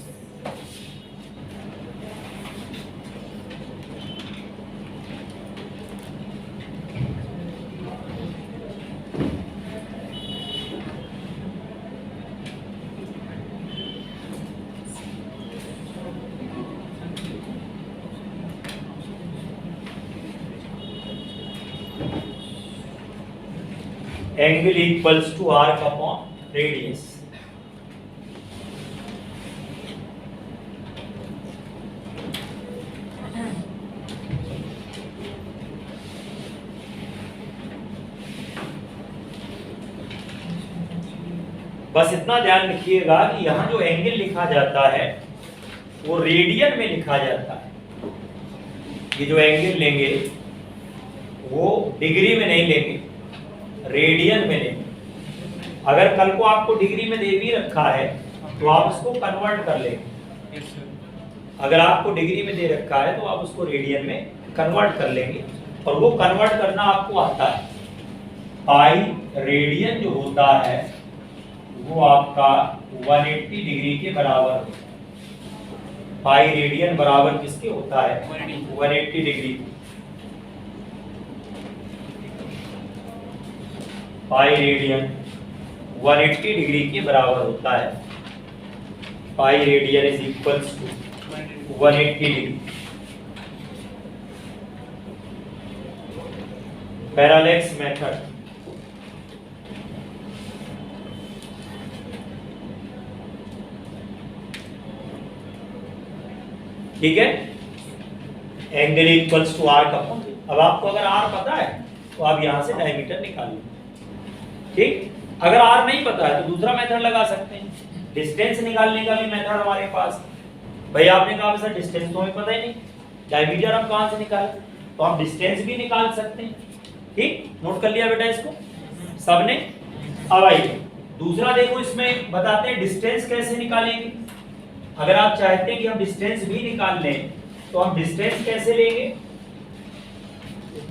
Angle equals to arc upon radius. बस इतना ध्यान रखिएगा कि यहाँ जो एंगल लिखा जाता है वो रेडियन में लिखा जाता है। ये जो एंगल लेंगे वो डिग्री में नहीं लेंगे, रेडियन में लेंगे। अगर कल को आपको डिग्री में दे भी रखा है तो आप उसको कन्वर्ट कर लेंगे। अगर आपको डिग्री में दे रखा है तो आप उसको रेडियन में कन्वर्ट कर लेंगे, और वो कन्वर्ट करना आपको आता है। पाई रेडियन जो होता है वो आपका 180 डिग्री के बराबर होता है। पाई रेडियन बराबर किसके होता है? 180 डिग्री। पाई रेडियन 180 डिग्री के बराबर होता है। Pi radian is equals to 180 degree. Parallax method. ठीक है, angle equals to arc upon. अब आपको अगर आर पता है तो आप यहां से डायमीटर निकाल लो। ठीक, अगर आर नहीं पता है तो दूसरा मेथड लगा सकते हैं, डिस्टेंस निकालने का भी मेथड हमारे पास। भाई आपने कहा सर डिस्टेंस तो हमें पता ही नहीं, डायमीटर हम कहां से निकालें? तो आप डिस्टेंस भी निकाल सकते हैं। ठीक, नोट कर लिया बेटा इसको सबने। अब आइए दूसरा देखो, इसमें बताते हैं डिस्टेंस कैसे निकालेंगे। अगर आप चाहते हैं कि हम डिस्टेंस भी निकाल लें तो हम डिस्टेंस कैसे लेंगे?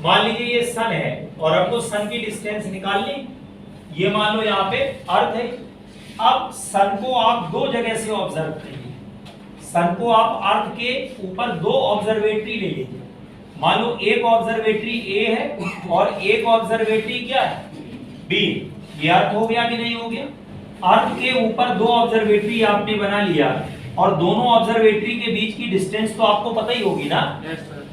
मान लीजिए ये सन है और हमको सन की डिस्टेंस निकालनी, ये मान लो यहाँ पे अर्थ है। अब सन को आप दो जगह से ऑब्जर्व करिए, सन को आप अर्थ के ऊपर दो ऑब्जर्वेटरी ले लीजिए। मान लो एक ऑब्जर्वेटरी ए है और एक ऑब्जर्वेटरी क्या है, बी। ये अर्थ हो गया कि नहीं हो गया? अर्थ के ऊपर दो ऑब्जर्वेटरी आपने बना लिया और दोनों ऑब्जर्वेटरी के बीच की डिस्टेंस तो आपको पता ही होगी ना।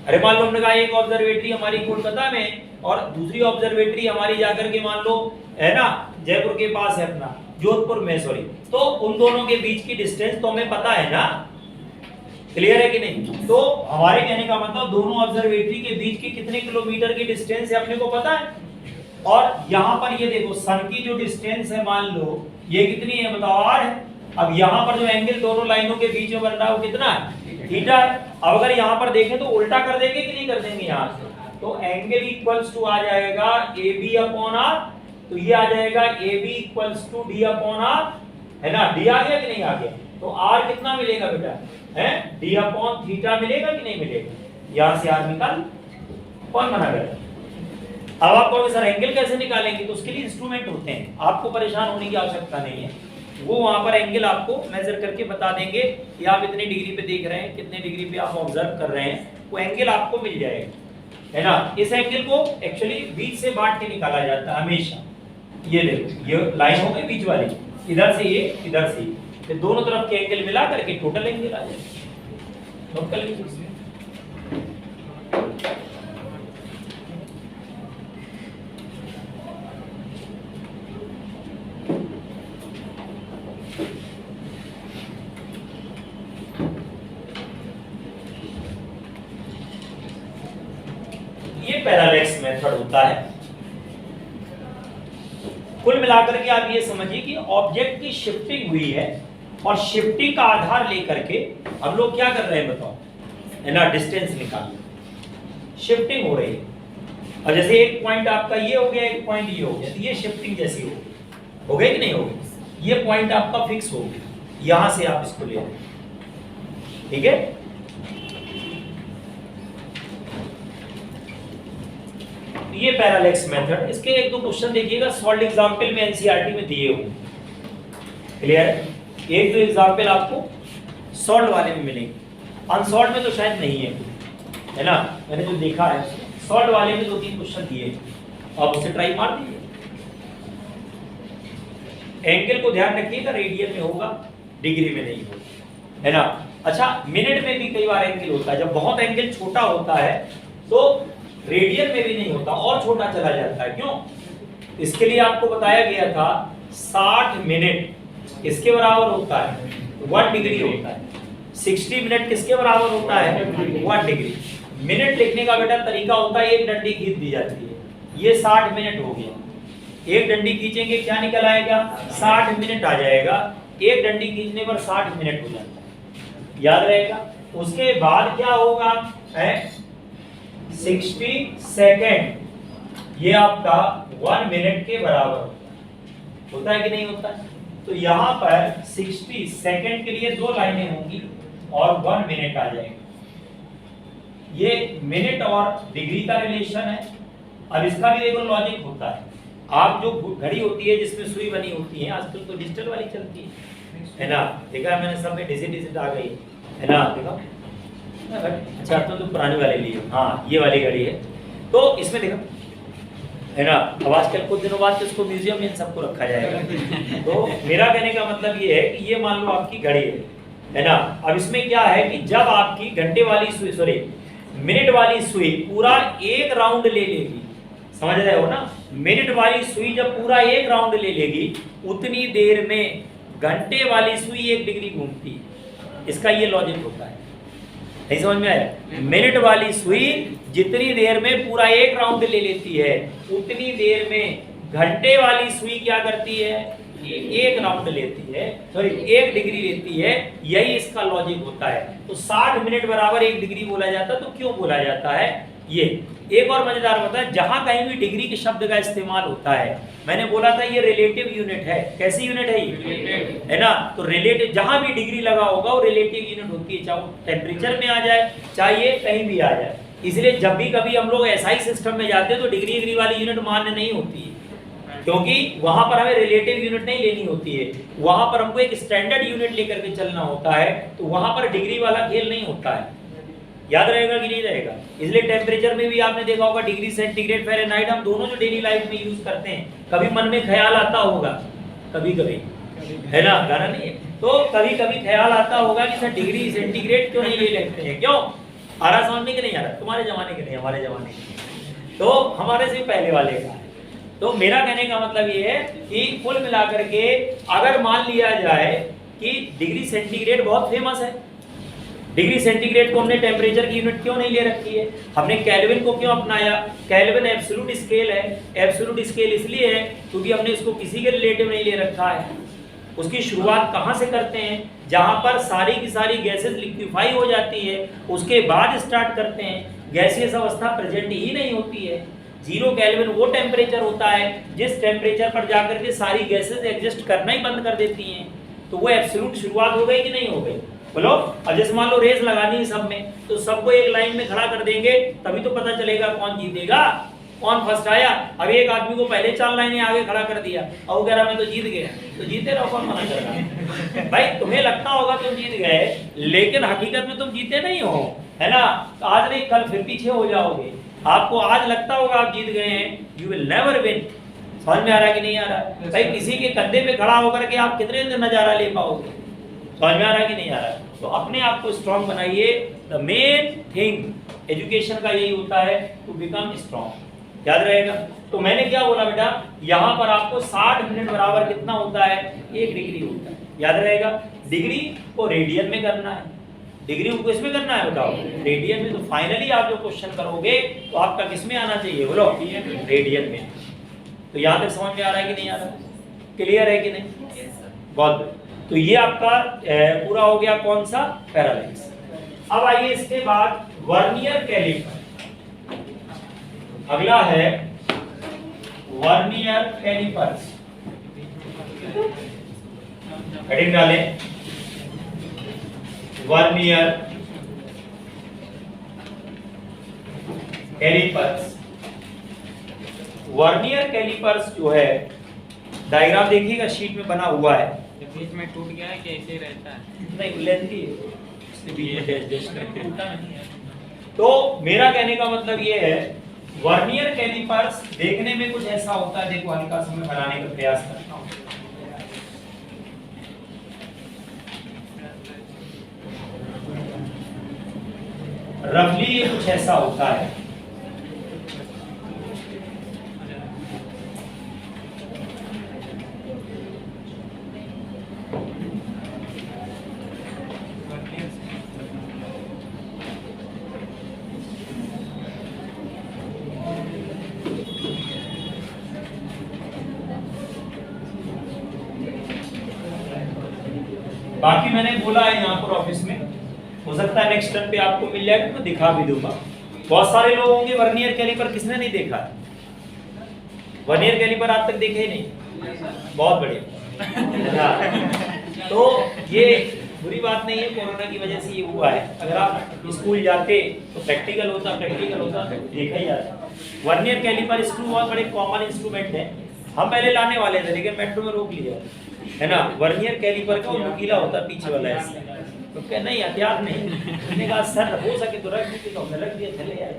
अरे मान लो हमने कहा एक ऑब्जर्वेटरी हमारी कोलकाता में और दूसरी ऑब्जर्वेटरी हमारी जाकर के मान लो है ना जयपुर के पास है, अपना जोधपुर में, सॉरी, तो उन दोनों के बीच की डिस्टेंस तो हमें पता है ना। क्लियर है कि नहीं? तो हमारे कहने का मतलब दोनों ऑब्जर्वेटरी के बीच की कितने किलोमीटर की डिस्टेंस है अपने को पता है। और यहाँ पर ये देखो सन की जो डिस्टेंस है मान लो ये कितनी है बताओ, r है। अब यहाँ पर जो एंगल दोनों लाइनों के बीच में बन रहा है वो कितना है, थीटा है। अब अगर यहाँ पर देखें तो उल्टा कर देंगे कि नहीं कर देंगे यहाँ से, तो एंगल इक्वल्स टू आ जाएगा AB अपॉन r, तो ये आ जाएगा AB equals to D upon r, है ना। D आ गया कि नहीं आ गया? तो r कितना मिलेगा बेटा, है D अपॉन थीटा मिलेगा कि नहीं मिलेगा? यहाँ से r निकाल, कौन मना करे? अब आप कहोगे सर एंगल कैसे निकालेंगे, तो उसके लिए इंस्ट्रूमेंट होते हैं, आपको परेशान होने की आवश्यकता नहीं है। वो वहां पर एंगल आपको मेजर करके बता देंगे कि आप इतने डिग्री पे देख रहे हैं, कितने डिग्री पे आप ऑब्जर्व कर रहे हैं, वो एंगल आपको मिल जाएगा, है ना। इस एंगल को एक्चुअली बीच से बांट के निकाला जाता है हमेशा। ये देखो ये लाइन हो गई बीच वाली, इधर से ये इधर से, फिर दोनों तरफ के एंगल मिला करके टोटल एंगल आ जाएगा। नोट कर लीजिए। पैरेलैक्स मेथड होता है। कुल मिलाकर के आप ये समझिए कि ऑब्जेक्ट की शिफ्टिंग हुई है और शिफ्टिंग का आधार लेकर के हम लोग क्या कर रहे हैं बताओ, है ना, डिस्टेंस निकाल, शिफ्टिंग हो रही है। और जैसे एक पॉइंट आपका ये हो गया, एक पॉइंट ये हो गया, तो ये शिफ्टिंग जैसी हो गई कि नहीं हो गई? ये पॉइंट आपका फिक्स हो गया, यहां से आप इसको ले रहे हैं, ठीक है। ये पैरालैक्स मेथड, इसके एक दो क्वेश्चन देखिएगा, सॉल्व एग्जांपल में एनसीईआरटी में दिए हुए, क्लियर है। एक दो एग्जांपल आपको सॉल्व वाले में मिलेंगे, अनसॉल्व में तो शायद नहीं है ना। मैंने जो देखा है सॉल्व वाले में दो तीन क्वेश्चन दिए, आप उससे ट्राई मार दीजिए। एंगल को ध्यान रखिएगा, रेडियन में होगा, डिग्री में नहीं होगा, है ना। अच्छा, मिनट में भी कई बार एंगल होता है, जब बहुत एंगल छोटा होता है तो रेडियन में भी नहीं होता और छोटा चला जाता है। क्यों? इसके लिए आपको बताया गया था 60 मिनट इसके बराबर होता है 1 डिग्री होता है, 60 मिनट किसके बराबर होता है 1 डिग्री। मिनट लिखने का बेटा तरीका होता है, एक डंडी खींच दी जाती है, ये 60 मिनट हो गया, एक डंडी खींचेंगे क्या निकल आएगा 60 मिनट आ जाएगा, एक डंडी खींचने पर 60 मिनट हो जाता है, याद रहेगा। उसके बाद क्या होगा, 60 सेकेंड, ये आपका 1 मिनट के बराबर होता है कि नहीं होता है। तो यहाँ पर 60 सेकेंड के लिए दो लाइनें होंगी और 1 मिनट आ जाएगा। ये मिनट और डिग्री का रिलेशन है। अब इसका भी देखो लॉजिक होता है, आप जो घड़ी होती है जिसमें सुई बनी होती है, आजकल तो डिजिटल वाली चलती है ना, देखा है मैंने, सब में डिजिट आ गई है ना, देखा। अच्छा तो पुरानी वाली ली, हाँ ये वाली घड़ी है। तो इसमें देखो है ना, अब आजकल कुछ दिनों बाद तो इसको म्यूजियम में सबको रखा जाएगा। तो मेरा कहने का मतलब ये है कि ये मान लो आपकी घड़ी है ना। अब इसमें क्या है कि जब आपकी घंटे वाली सुई, सॉरी मिनट वाली सुई पूरा एक राउंड ले लेगी, समझ रहे हो ना, मिनट वाली सुई जब पूरा एक राउंड ले लेगी उतनी देर में घंटे वाली सुई 1 डिग्री घूमती है। इसका ये लॉजिक होता है, नहीं समझ में आया? मिनट वाली सुई जितनी देर में पूरा एक राउंड ले लेती है उतनी देर में घंटे वाली सुई क्या करती है, एक राउंड लेती है, सॉरी 1 डिग्री लेती है। यही इसका लॉजिक होता है। तो 60 मिनट बराबर 1 डिग्री बोला जाता है। तो क्यों बोला जाता है ये? एक और मजेदार होता है, जहां कहीं भी डिग्री के शब्द का इस्तेमाल होता है, मैंने बोला था ये रिलेटिव यूनिट है। कैसी यूनिट है ये, है ना। तो रिलेटिव जहां भी डिग्री लगा होगा वो रिलेटिव यूनिट होती है, चाहे वो टेम्परेचर में आ जाए चाहे कहीं भी आ जाए। इसलिए जब भी कभी हम लोग एसआई सिस्टम में जाते हैं तो डिग्री वाली यूनिट मान्य नहीं होती है, क्योंकि वहां पर हमें रिलेटिव यूनिट नहीं लेनी होती है, वहां पर हमको एक स्टैंडर्ड यूनिट लेकर के चलना होता है, तो वहां पर डिग्री वाला खेल नहीं होता है। याद रहेगा कि नहीं रहेगा? इसलिए टेम्परेचर में भी आपने देखा होगा डिग्री सेंटीग्रेड, फ़ारेनहाइट, हम दोनों जो डेली लाइफ में यूज करते हैं, कभी मन में ख्याल आता होगा, कभी कभी, है ना, गाना नहीं है, तो कभी कभी ख्याल आता होगा कि सर डिग्री सेंटीग्रेड क्यों नहीं ले लेते हैं, क्यों? आ रहा समझ में कि नहीं आ रहा? तुम्हारे जमाने के नहीं, हमारे जमाने के, तो हमारे से पहले वाले का है। तो मेरा कहने का मतलब ये है कि कुल मिलाकर के अगर मान लिया जाए कि डिग्री सेंटीग्रेड बहुत फेमस है, डिग्री सेंटीग्रेड को हमने टेम्परेचर की यूनिट क्यों नहीं ले रखी है? हमने केल्विन को क्यों अपनाया? केल्विन एब्सोल्यूट स्केल है, एब्सोल्यूट स्केल इसलिए है क्योंकि हमने इसको किसी के रिलेटिव नहीं ले रखा है। उसकी शुरुआत कहाँ से करते हैं? जहां पर सारी की सारी गैसेस लिक्विफाई हो जाती है, उसके बाद स्टार्ट करते हैं। गैसियस अवस्था प्रेजेंट ही नहीं होती है। 0 केल्विन वो टेम्परेचर होता है जिस टेम्परेचर पर जाकर के सारी गैसेस एग्जिस्ट करना ही बंद कर देती हैं। तो वो एब्सोल्यूट शुरुआत हो गई कि नहीं हो गई? बोलो। अब जैसे मान लो रेस लगानी है सब में, तो सबको एक लाइन में खड़ा कर देंगे, तभी तो पता चलेगा कौन जीतेगा, कौन फर्स्ट आया। अब एक आदमी को पहले 4 लाइनें आगे खड़ा कर दिया और वो कह रहा मैं तो जीत गया, तो जीते रहो, कौन मना कर रहा? भाई तुम्हें लगता होगा तुम जीत गए, लेकिन हकीकत में तुम जीते नहीं हो, है ना? तो आज नहीं कल फिर पीछे हो जाओगे। आपको आज लगता होगा आप जीत गए हैं, यू विल नेवर विन। समझ में आ रहा कि नहीं आ रहा? भाई किसी के कंधे पे खड़ा होकर के आप कितने दिन नजारा ले पाओगे? समझ में आ रहा कि नहीं आ रहा? तो अपने आप को स्ट्रांग बनाइए। द मेन थिंग एजुकेशन का यही होता है, टू बिकम स्ट्रांग। याद रहेगा? तो मैंने क्या बोला बेटा, यहाँ पर आपको 60 मिनट बराबर कितना होता है? 1 डिग्री होता है। याद रहेगा? डिग्री को रेडियन में करना है, डिग्री को किस में करना है बताओ? रेडियन में। तो फाइनली आप जो क्वेश्चन करोगे तो आपका किस में आना चाहिए? बोलो, रेडियन में। तो यहाँ तक समझ में आ रहा है कि नहीं आ रहा? क्लियर है कि नहीं? बहुत। तो ये आपका पूरा हो गया कौन सा? पैरालैक्स। अब आइए इसके बाद वर्नियर कैलिपर। अगला है वर्नियर कैलिपर्स। हेडिंग डालें, वर्नियर कैलिपर्स। वर्नियर कैलिपर्स जो है, डायग्राम देखिएगा शीट में बना हुआ है। बीच में टूट गया है कि ऐसे ही रहता है? नहीं, लेंथी है, इसलिए बीच में एडजस्ट करके टूटा नहीं है। तो मेरा कहने का मतलब ये है, वर्नियर कैलिपर्स देखने में कुछ ऐसा होता है। देखो हल्का सा मैं बनाने का प्रयास करता हूँ। रफली ये कुछ ऐसा होता है। बाकी मैंने बोला है यहाँ पर ऑफिस में, हो सकता है नेक्स्ट टर्म पे आपको मिल जाए तो मैं दिखा भी दूंगा। बहुत सारे लोग होंगे वर्नियर कैलिपर किसने नहीं देखा है? वर्नियर कैलिपर आज तक देखे ही नहीं? बहुत बढ़िया। तो ये बुरी बात नहीं है, कोरोना की वजह से ये हुआ है। अगर आप स्कूल जाते तो प्रैक्टिकल होता देखा ही जाता। वर्नियर कैलिपर स्क्रू बहुत बड़े कॉमन इंस्ट्रूमेंट है। हम पहले लाने वाले थे लेकिन मेट्रो में रोक लिया, है ना? वर्नियर कैलिपर का नुकीला होता पीछे वाला ऐसा, तो क्या नहीं हथियार नहीं। मैंने कहा सर हो सके तो रख दीजिए, तो हमने रख दिया, चले आए।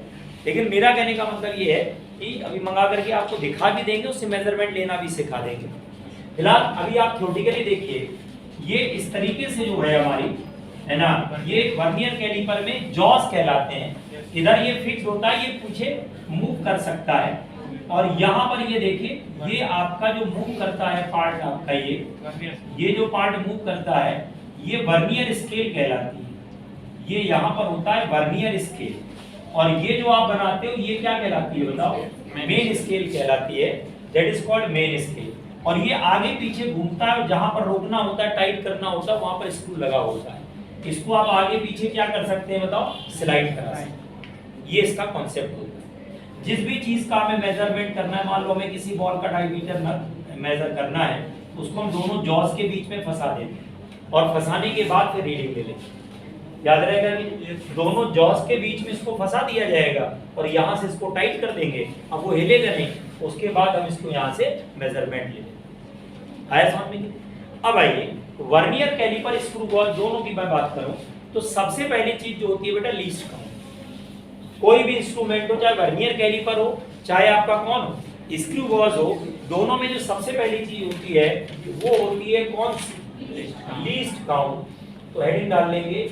लेकिन मेरा कहने का मतलब ये है कि अभी मंगा करके आपको दिखा भी देंगे, उससे मेजरमेंट लेना भी सिखा देंगे। फिलहाल अभी आप थ्योरेटिकली देखिए, ये इस तरीके से जो है हमारी, है ना, ये वर्नियर कैलिपर में जॉस कहलाते हैं। इधर ये फिक्स होता है, ये पीछे मूव कर सकता है। और यहाँ पर ये देखिए, ये आपका जो मूव करता है पार्ट आपका, ये जो पार्ट मूव करता है, ये वर्नियर स्केल कहलाती है। ये यहाँ पर होता है वर्नियर स्केल। और ये जो आप बनाते हो ये क्या कहलाती है बताओ? मेन स्केल कहलाती है। That is called main scale. और ये आगे पीछे घूमता है, जहाँ पर रोकना होता है, टाइट करना होता है, वहां पर स्क्रू लगा होता है। इसको आप आगे पीछे क्या कर सकते हैं बताओ? स्लाइड करा सकते हैं। ये इसका कॉन्सेप्ट होता है। जिस भी चीज का हमें मेजरमेंट करना है, मान लो हमें किसी बॉल का डायमीटर मेजर करना है, उसको हम दोनों जॉस के बीच में फंसा देते हैं और फंसाने के बाद फिर रीडिंग ले लेंगे। याद रहेगा कि दोनों जॉस के बीच में इसको फंसा दिया जाएगा और यहाँ से इसको टाइट कर देंगे। अब वो हिलेगा नहीं, उसके बाद हम इसको यहाँ से मेजरमेंट ले लेंगे। आया समझ में? अब आइए वर्नियर कैलिपर स्क्रू गॉज दोनों की मैं बात करूं तो सबसे पहली चीज जो होती है बेटा लीस्ट काउंट। कोई भी इंस्ट्रूमेंट हो, चाहे वर्नियर कैलिपर हो चाहे आपका कौन हो स्क्रू गॉज हो, दोनों में जो सबसे पहली चीज होती है वो होती है कौन सी? Least count. तो हेडिंग डाल लेंगे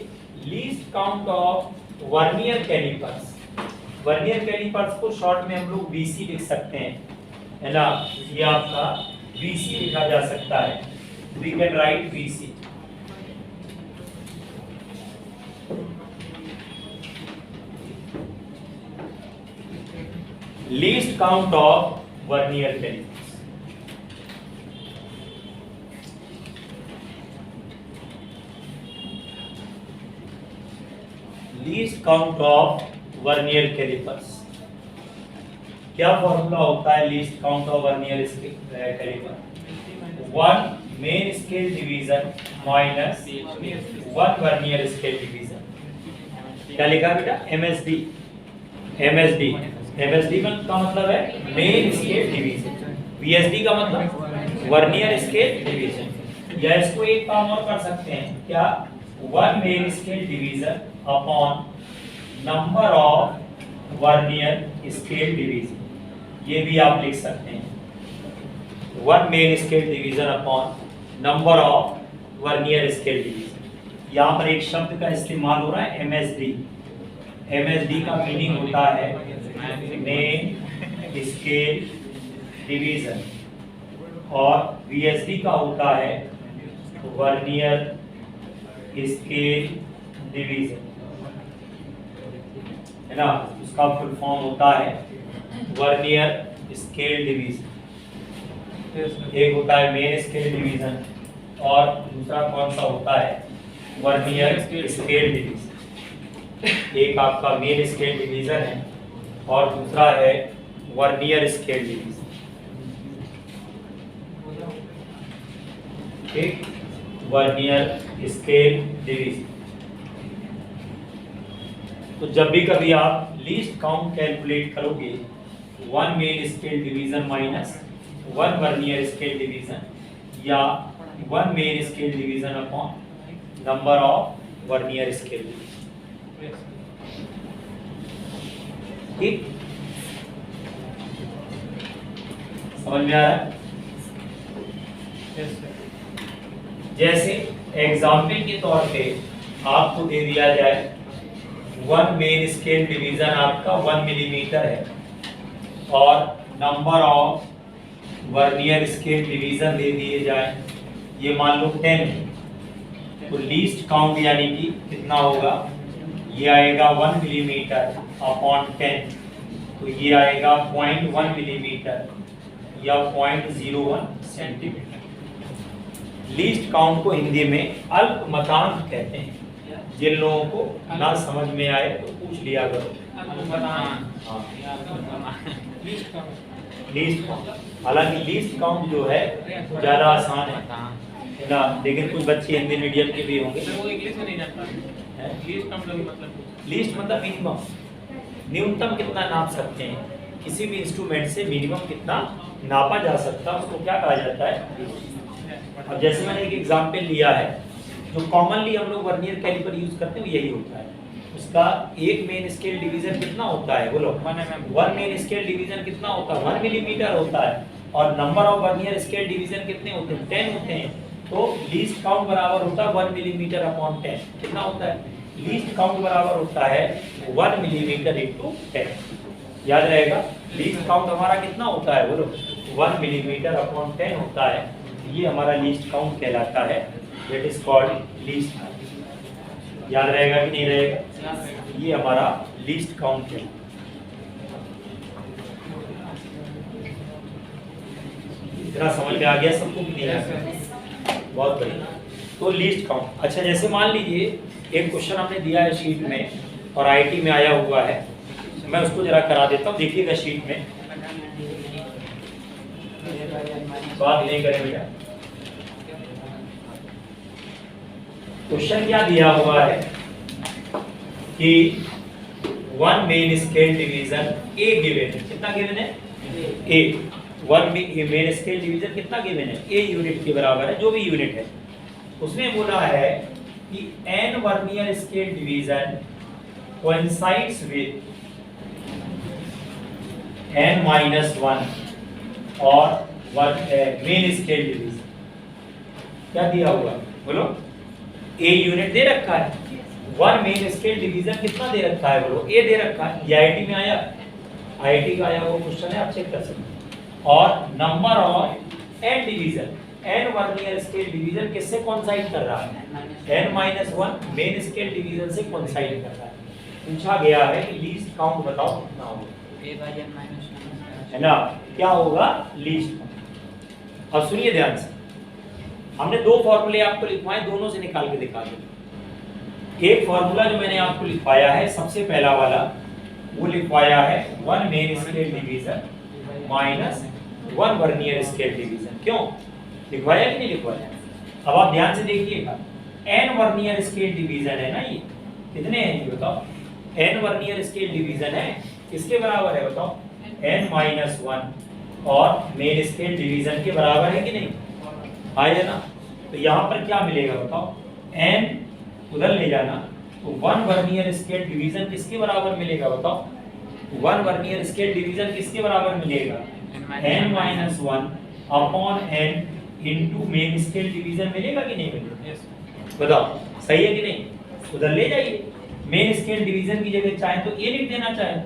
least count of vernier callipers. Vernier callipers को शॉर्ट में हम लोग वीसी लिख सकते हैं, है ना? ये आपका वीसी लिखा जा सकता है, we can write VC. Least count of vernier calipers. Least count of vernier calipers. क्या फॉर्मूला होता है least count of vernier caliper? 1 main scale division minus 1 vernier scale division. क्या लिखा बेटा? एमएसडी। एमएसडी एमएसडी का मतलब है मेन स्केल डिवीजन, वीएसडी का मतलब वर्नियर स्केल डिवीजन। या इसको एक काम और कर सकते हैं, क्या? 1 main scale division upon number of vernier scale division. ये भी आप लिख सकते हैं 1 main scale division upon number of vernier scale division. यहाँ पर एक शब्द का इस्तेमाल हो रहा है एमएसडी। एमएसडी का मीनिंग होता है मेन स्केल डिवीजन और वीएसडी का होता है वर्नियर स्केल डिवीजन, है ना? उसका फुल फॉर्म होता है वर्नियर स्केल डिवीजन। एक होता है मेन स्केल डिवीजन और दूसरा कौन सा होता है? Vernier scale division. एक आपका मेन स्केल डिवीजन है और दूसरा है वर्नियर स्केल डिवीजन। ठीक, वर्नियर स्केल डिवीजन। तो जब भी कभी आप लीस्ट काउंट कैलकुलेट करोगे 1 main scale division minus 1 vernier scale division या 1 main scale division upon number of vernier scale division. ठीक, समझ में आ रहा है? जैसे एग्जाम्पल के तौर पे आपको दे दिया जाए 1 मेन स्केल डिवीजन आपका 1 मिलीमीटर है और number of vernier scale division दे दिए जाए, ये मान लो 10 है, तो लीस्ट काउंट यानी कि कितना होगा? ये आएगा 1 मिलीमीटर अपॉन 10, तो ये आएगा 0.1 मिलीमीटर या 0.01 सेंटीमीटर। लीस्ट काउंट को हिंदी में अल्पमतांक कहते हैं। जिन लोगों को ना समझ में आए तो पूछ लिया करो। लीस्ट काउंट, हालांकि लीस्ट काउंट जो है ज़्यादा आसान है ना, लेकिन कुछ बच्चे हिंदी मीडियम के भी होंगे। वो इंग्लिश में नहीं जानता है। लीस्ट मतलब मिनिमम, न्यूनतम कितना नाप सकते हैं, किसी भी इंस्ट्रूमेंट से मिनिमम कितना नापा जा सकता है उसको क्या कहा जाता है? अब जैसे मैंने एक एग्जांपल लिया है, जो कॉमनली हम लोग वर्नियर कैलिपर यूज करते हैं यही होता है। उसका एक मेन स्केल डिवीजन कितना होता है? बोलो। 1 मेन स्केल डिवीजन कितना होता है? 1 मिलीमीटर होता है और number of vernier scale division कितने होते हैं? 10 होते हैं। तो लीस्ट काउंट बराबर होता है 1 मिलीमीटर अपॉन 10। कितना होता है? लीस्ट काउंट बराबर होता है 1 मिलीमीटर इंटू 10। याद रहेगा, लीस्ट काउंट हमारा कितना होता है? बोलो। 1 मिलीमीटर अपॉन 10 होता है। ये हमारा लीस्ट काउंट कहलाता है, that is called least count. याद रहेगा कि नहीं रहेगा? ये हमारा लीस्ट काउंट है। इतना समझ में आ गया सबको कि नहीं आ गया? बहुत बढ़िया। तो लीस्ट काउंट, अच्छा जैसे मान लीजिए एक क्वेश्चन हमने दिया है शीट में और आईटी में आया हुआ है, मैं उसको जरा करा देता हूँ। देखिएगा शीट में, बात नहीं करें बेटा। क्वेश्चन क्या दिया हुआ है कि 1 main scale division A given है। कितना गिवन है? ए। वन मेन स्केल डिवीजन कितना गिवन है, ए यूनिट के बराबर है, जो भी यूनिट है। उसमें बोला है कि N vernier scale division coincides with n minus 1 और मेन स्केल डिवीजन। क्या दिया हुआ बोलो, ए यूनिट दे रखा है, वन मेन स्केल डिवीजन कितना दे रखा है बोलो, ए दे रखा है। ये आईआईटी में आया, आईआईटी का आया वो क्वेश्चन है, आप चेक कर सकते हैं। और number of N division, N vernier scale division किससे कोइंसाइड कर रहा है, n minus 1 main scale division से कोइंसाइड कर रहा है। पूछा गया है कि लीस्ट काउंट बताओ कितना होगा, है ना, क्या होगा लीस्ट। अब सुनिए ध्यान से, हमने दो फॉर्मूले आपको लिखवाए, दोनों से निकाल के दिखा दो। एक फॉर्मूला जो मैंने आपको लिखवाया है, सबसे पहला वाला वो लिखवाया है one main scale division minus one vernier scale division. क्यों लिखवाया कि नहीं लिखवाया? अब आप ध्यान से देखिएगा, एन वर्नियर स्केल डिवीजन है ना, ये कितने हैं ये बताओ, एन वर्नियर स्केल डिवीजन है, किसके बराबर है बताओ, n माइनस 1 और मेन स्केल डिवीजन के बराबर है कि नहीं, आया ना। तो यहाँ पर क्या मिलेगा बताओ, n उधर ले जाना, तो वन वर्नियर स्केल डिवीजन किसके बराबर मिलेगा बताओ, वन वर्नियर स्केल डिवीजन किसके बराबर मिलेगा, n minus 1 upon n into main scale division मिलेगा कि नहीं मिलेगा, बताओ सही है कि नहीं। उधर ले जाइए, मेन स्केल डिवीजन की जगह चाहे तो ये लिख देना चाहे,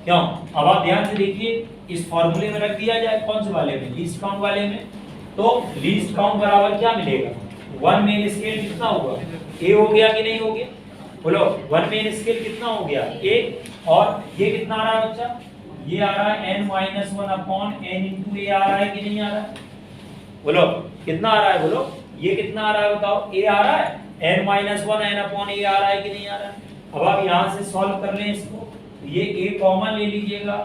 क्यों। अब आप ध्यान से देखिए, इस फॉर्मूले में रख दिया जाए, कौन से वाले में, लीस्ट काउंट वाले में। तो लीस्ट काउंट बराबर क्या मिलेगा, वन मेन स्केल कितना हुआ, ए हो गया कि नहीं हो गया बोलो, वन मेन स्केल कितना हो गया ए, और ये कितना आ रहा है बच्चा, ये आ रहा है n minus 1 upon n into a आ रहा है कि नहीं आ रहा है, बोलो कितना आ रहा है, बोलो ये कितना आ रहा है बताओ, ए आ रहा है, n माइनस 1 n अपॉन ए आ रहा है कि नहीं आ रहा है। अब आप यहाँ से सॉल्व कर लें इसको, ये a कॉमन ले लीजिएगा,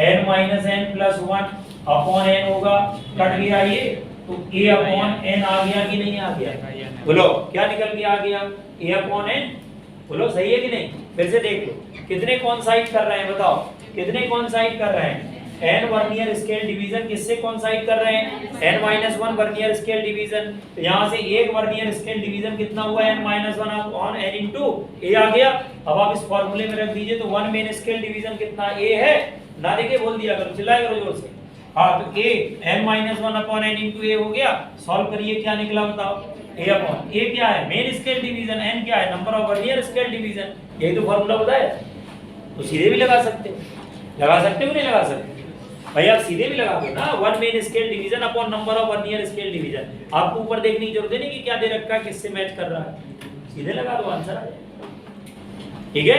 n minus n plus 1 upon n होगा, कट गया ये, तो a अपॉन n आ गया कि नहीं आ गया, बोलो क्या निकल के आ गया, a अपॉन n, बोलो सही है कि नहीं। फिर से देख लो, कितने कोइंसाइड कर रहे हैं बताओ, कितने कोइंसाइड कर रहे हैं, n वर्नियर स्केल डिवीजन किससे कोइंसाइड कर रहे हैं, n minus 1 vernier scale division. तो यहाँ से एक वर्नियर स्केल डिवीजन कितना हुआ, n minus 1 upon n into a आ गया। अब आप इस फॉर्मूले में रख दीजिए, तो वन मेन स्केल डिवीजन कितना a है, ना देखे बोल दिया करो, चिल्लाया करो जोर से। हाँ तो a n minus 1 upon n into a हो गया, सॉल्व करिए क्या निकला बताओ, a अपॉन a क्या है, मेन स्केल डिवीजन, n क्या है, number of vernier scale division, यही तो फॉर्मूला बताया। तो सीधे भी लगा सकते हो नहीं लगा सकते भाई, आप सीधे भी लगा दो ना, one main scale division upon number of vernier scale division. आपको ऊपर देखने की जरूरत नहीं कि क्या दे रखा है, किससे मैच कर रहा है, सीधे लगा दो आंसर आ जाएगा। ठीक है,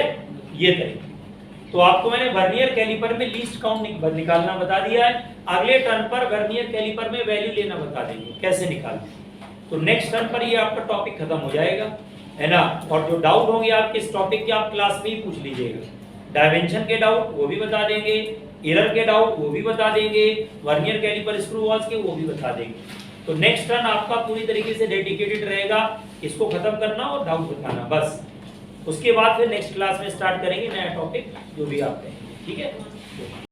ये तरीका। तो आपको मैंने वर्नियर कैलिपर में लीस्ट काउंट निकालना बता दिया है, अगले टर्न पर वर्नियर कैलिपर में वैल्यू लेना बता देंगे कैसे निकालना। तो नेक्स्ट टर्न पर ये आपका टॉपिक खत्म हो जाएगा, है ना। और जो डाउट होंगे आपके इस टॉपिक के, आप क्लास में ही पूछ लीजिएगा। डायमेंशन के डाउट वो भी बता देंगे, एरर के डाउट वो भी बता देंगे, वर्नियर कैलिपर स्क्रू वॉल्स के वो भी बता देंगे। तो नेक्स्ट टर्न आपका पूरी तरीके से डेडिकेटेड रहेगा, इसको खत्म करना और डाउट बताना बस। उसके बाद फिर नेक्स्ट क्लास में स्टार्ट करेंगे नया टॉपिक जो भी आप कहेंगे, ठीक है।